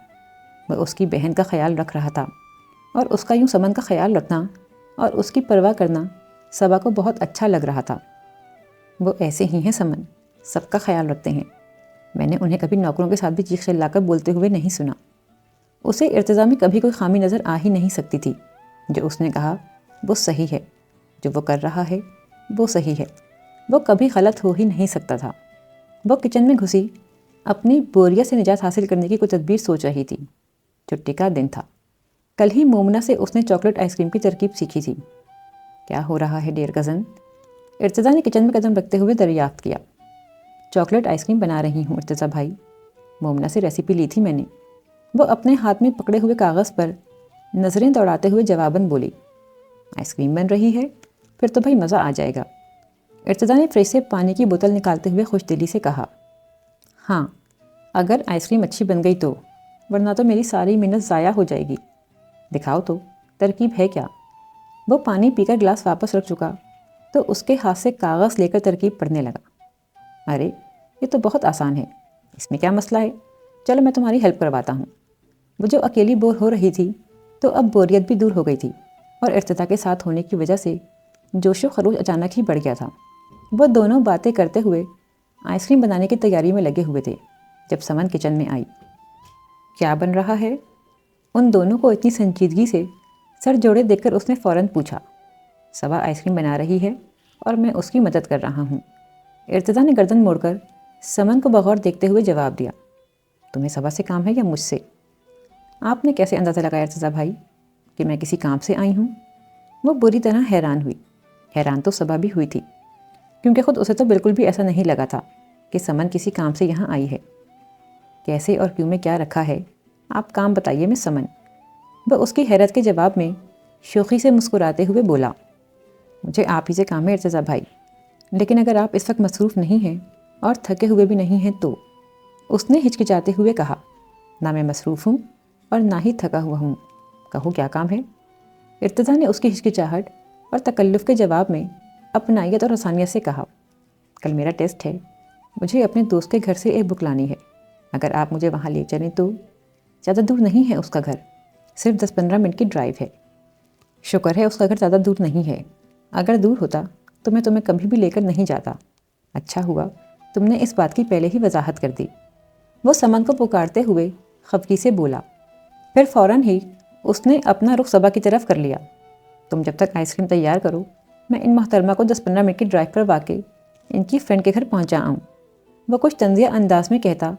وہ اس کی بہن کا خیال رکھ رہا تھا، اور اس کا یوں سمن کا خیال رکھنا اور اس کی پرواہ کرنا صبا کو بہت اچھا لگ رہا تھا۔ وہ ایسے ہی ہیں سمن، سب کا خیال رکھتے ہیں۔ میں نے انہیں کبھی نوکروں کے ساتھ بھی چیخ چلا کر بولتے ہوئے نہیں سنا۔ اسے ارتضیٰ میں کبھی کوئی خامی نظر آ ہی نہیں سکتی تھی۔ جو اس نے کہا وہ صحیح ہے، جو وہ کر رہا ہے وہ صحیح ہے، وہ کبھی غلط ہو ہی نہیں سکتا تھا۔ وہ کچن میں گھسی اپنی بوریت سے نجات حاصل کرنے کی کوئی تدبیر سوچ رہی تھی۔ چھٹی کا دن تھا، کل ہی مومنہ سے اس نے چاکلیٹ آئس کریم کی ترکیب سیکھی تھی۔ کیا ہو رہا ہے ڈیئر کزن؟ ارتضیٰ نے کچن میں قدم رکھتے ہوئے دریافت کیا۔ چاکلیٹ آئس کریم بنا رہی ہوں ارتضیٰ بھائی، مومنہ سے ریسیپی لی تھی میں نے، وہ اپنے ہاتھ میں پکڑے ہوئے کاغذ پر نظریں دوڑاتے ہوئے جواباً بولی۔ آئس کریم بن رہی ہے؟ پھر تو بھائی مزہ آ جائے گا۔ ارتضیٰ نے فریج سے پانی کی بوتل نکالتے ہوئے خوش دلی سے کہا۔ ہاں، اگر آئس کریم اچھی بن گئی تو، ورنہ تو میری ساری محنت ضائع ہو جائے گی۔ دکھاؤ تو ترکیب ہے کیا؟ وہ پانی پی کر گلاس واپس رکھ چکا تو اس کے ہاتھ سے کاغذ لے کر ترکیب پڑھنے لگا۔ ارے یہ تو بہت آسان ہے، اس میں کیا مسئلہ ہے؟ چلو میں تمہاری ہیلپ کرواتا ہوں۔ وہ جو اکیلی بور ہو رہی تھی تو اب بوریت بھی دور ہو گئی تھی، اور ارتضیٰ کے ساتھ ہونے کی وجہ سے جوش و خروش اچانک ہی بڑھ گیا تھا۔ وہ دونوں باتیں کرتے ہوئے آئس کریم بنانے کی تیاری میں لگے ہوئے تھے جب سمن کچن میں آئی۔ کیا بن رہا ہے؟ ان دونوں کو اتنی سنجیدگی سے سر جوڑے دیکھ کر اس نے فوراً پوچھا۔ صبا آئس کریم بنا رہی ہے اور میں اس کی مدد کر رہا ہوں۔ ارتضیٰ نے گردن موڑ کر سمن کو بغور دیکھتے ہوئے جواب دیا۔ تمہیں صبا سے کام ہے یا مجھ سے؟ آپ نے کیسے اندازہ لگایا ارتضیٰ بھائی کہ میں کسی کام سے آئی ہوں؟ وہ بری طرح حیران ہوئی۔ حیران تو صبا بھی ہوئی تھی، کیونکہ خود اسے تو بالکل بھی ایسا نہیں لگا تھا کہ سمن کسی کام سے یہاں آئی ہے۔ کیسے اور کیوں میں کیا رکھا ہے، آپ کام بتائیے میں سمن۔ وہ اس کی حیرت کے جواب میں شوخی سے مسکراتے ہوئے بولا۔ مجھے آپ ہی سے کام ہے ارتضیٰ بھائی، لیکن اگر آپ اس وقت مصروف نہیں ہیں اور تھکے ہوئے بھی نہیں ہیں تو، اس نے ہچکچاتے ہوئے کہا۔ نہ میں مصروف ہوں اور نہ ہی تھکا ہوا ہوں، کہو کیا کام ہے؟ ارتضیٰ نے اس کی ہچکچاہٹ اور تکلف کے جواب میں اپنائیت اور آسانیت سے کہا۔ کل میرا ٹیسٹ ہے، مجھے اپنے دوست کے گھر سے ایک بک لانی ہے، اگر آپ مجھے وہاں لے چلیں تو۔ زیادہ دور نہیں ہے اس کا گھر، صرف 10-15 منٹ کی ڈرائیو ہے۔ شکر ہے اس کا گھر زیادہ دور نہیں ہے، اگر دور ہوتا تو میں تمہیں کبھی بھی لے کر نہیں جاتا۔ اچھا ہوا تم نے اس بات کی پہلے ہی وضاحت کر دی۔ وہ سمن کو پکارتے ہوئے خفگی سے بولا، پھر فوراً ہی اس نے اپنا رخ صبا کی طرف کر لیا۔ تم جب تک آئس کریم تیار کرو، میں ان محترمہ کو 10-15 منٹ کی ڈرائیو کروا کے ان کی فرینڈ کے گھر پہنچا آؤں۔ وہ کچھ طنزیہ انداز میں کہتا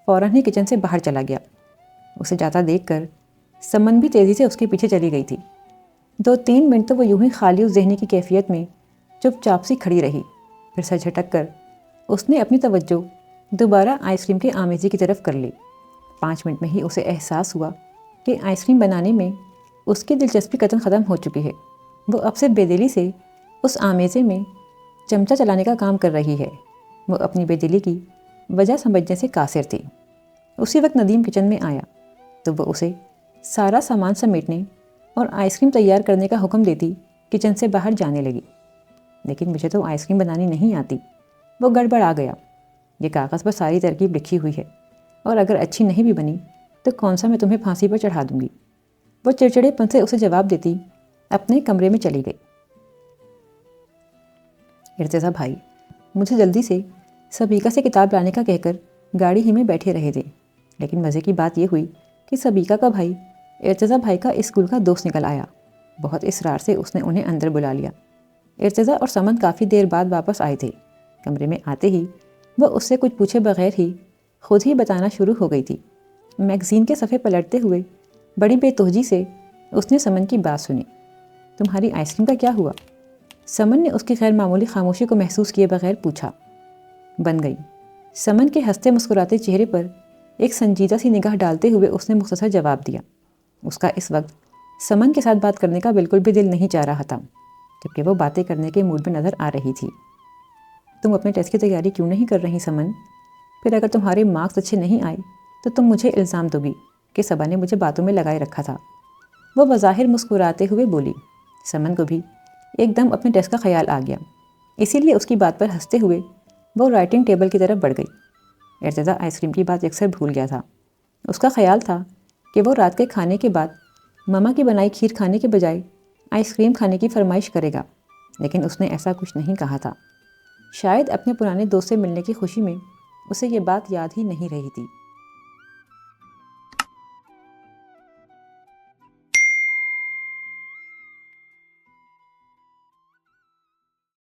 فوراً ہی کچن سے باہر چلا گیا۔ اسے جاتا دیکھ کر سمن بھی تیزی سے اس کے پیچھے چلی گئی تھی۔ 2-3 منٹ تو وہ یوں ہی خالی و ذہنی کی کیفیت میں چپ چاپ سی کھڑی رہی، پھر سر جھٹک کر اس نے اپنی توجہ دوبارہ آئس کریم کے آمیزی کی طرف کر لی۔ 5 منٹ میں ہی اسے احساس ہوا کہ آئس کریم بنانے میں اس کی دلچسپی قطعاً ختم ہو چکی ہے۔ وہ اب سے بے دلی سے اس آمیزے میں چمچہ چلانے کا کام کر رہی ہے۔ وہ اپنی بے دلی کی وجہ سمجھنے سے قاصر تھی۔ اسی وقت ندیم کچن میں آیا تو وہ اسے سارا سامان سمیٹنے اور آئس کریم تیار کرنے کا حکم دیتی کچن سے باہر جانے لگی۔ لیکن مجھے تو آئس کریم بنانی نہیں آتی، وہ گڑبڑا گیا۔ یہ کاغذ پر ساری ترکیب لکھی ہوئی ہے، اور اگر اچھی نہیں بھی بنی تو کون سا میں تمہیں پھانسی پر چڑھا دوں گی۔ وہ چڑچڑے پن سے اسے جواب دیتی اپنے کمرے میں چلی گئی۔ ارتضیٰ بھائی مجھے جلدی سے سبیکہ سے کتاب لانے کا کہہ کر گاڑی ہی میں بیٹھے رہے تھے، لیکن مزے کی بات یہ ہوئی کہ سبیکہ کا بھائی ارتضیٰ بھائی کا اسکول کا دوست نکل آیا۔ بہت اصرار سے اس نے انہیں اندر بلا لیا۔ ارتضیٰ اور سمن کافی دیر بعد واپس آئے تھے۔ کمرے میں آتے ہی وہ اس سے کچھ پوچھے بغیر ہی خود ہی بتانا شروع ہو گئی تھی۔ میگزین کے صفحے پلٹتے ہوئے بڑی بے توجہی سے اس نے سمن کی بات سنی۔ تمہاری آئس کریم کا کیا ہوا؟ سمن نے اس کی غیر معمولی خاموشی کو محسوس کیے بغیر پوچھا۔ بن گئی۔ سمن کے ہنستے مسکراتے چہرے پر ایک سنجیدہ سی نگاہ ڈالتے ہوئے اس نے مختصر جواب دیا۔ اس کا اس وقت سمن کے ساتھ بات کرنے کا بالکل بھی دل نہیں چاہ رہا تھا، جبکہ وہ باتیں کرنے کے موڈ میں نظر آ رہی تھی۔ تم اپنے ٹیسٹ کی تیاری کیوں نہیں کر رہی سمن؟ پھر اگر تمہارے مارکس اچھے نہیں آئے تو تم مجھے الزام دو گی کہ صبا نے مجھے باتوں میں لگائے رکھا تھا۔ وہ بظاہر مسکراتے ہوئے بولی۔ سمن کو بھی ایک دم اپنے ٹیسٹ کا خیال آ گیا، اسی لیے اس کی بات پر ہنستے ہوئے وہ رائٹنگ ٹیبل کی طرف بڑھ گئی۔ ارتضیٰ آئس کریم کی بات اکثر بھول گیا تھا۔ اس کا خیال تھا کہ وہ رات کے کھانے کے بعد مما کی بنائی کھیر کھانے کے بجائے آئس کریم کھانے کی فرمائش کرے گا، لیکن اس نے ایسا کچھ نہیں کہا تھا۔ شاید اپنے پرانے دوست سے ملنے کی خوشی میں اسے یہ بات یاد ہی نہیں رہی تھی۔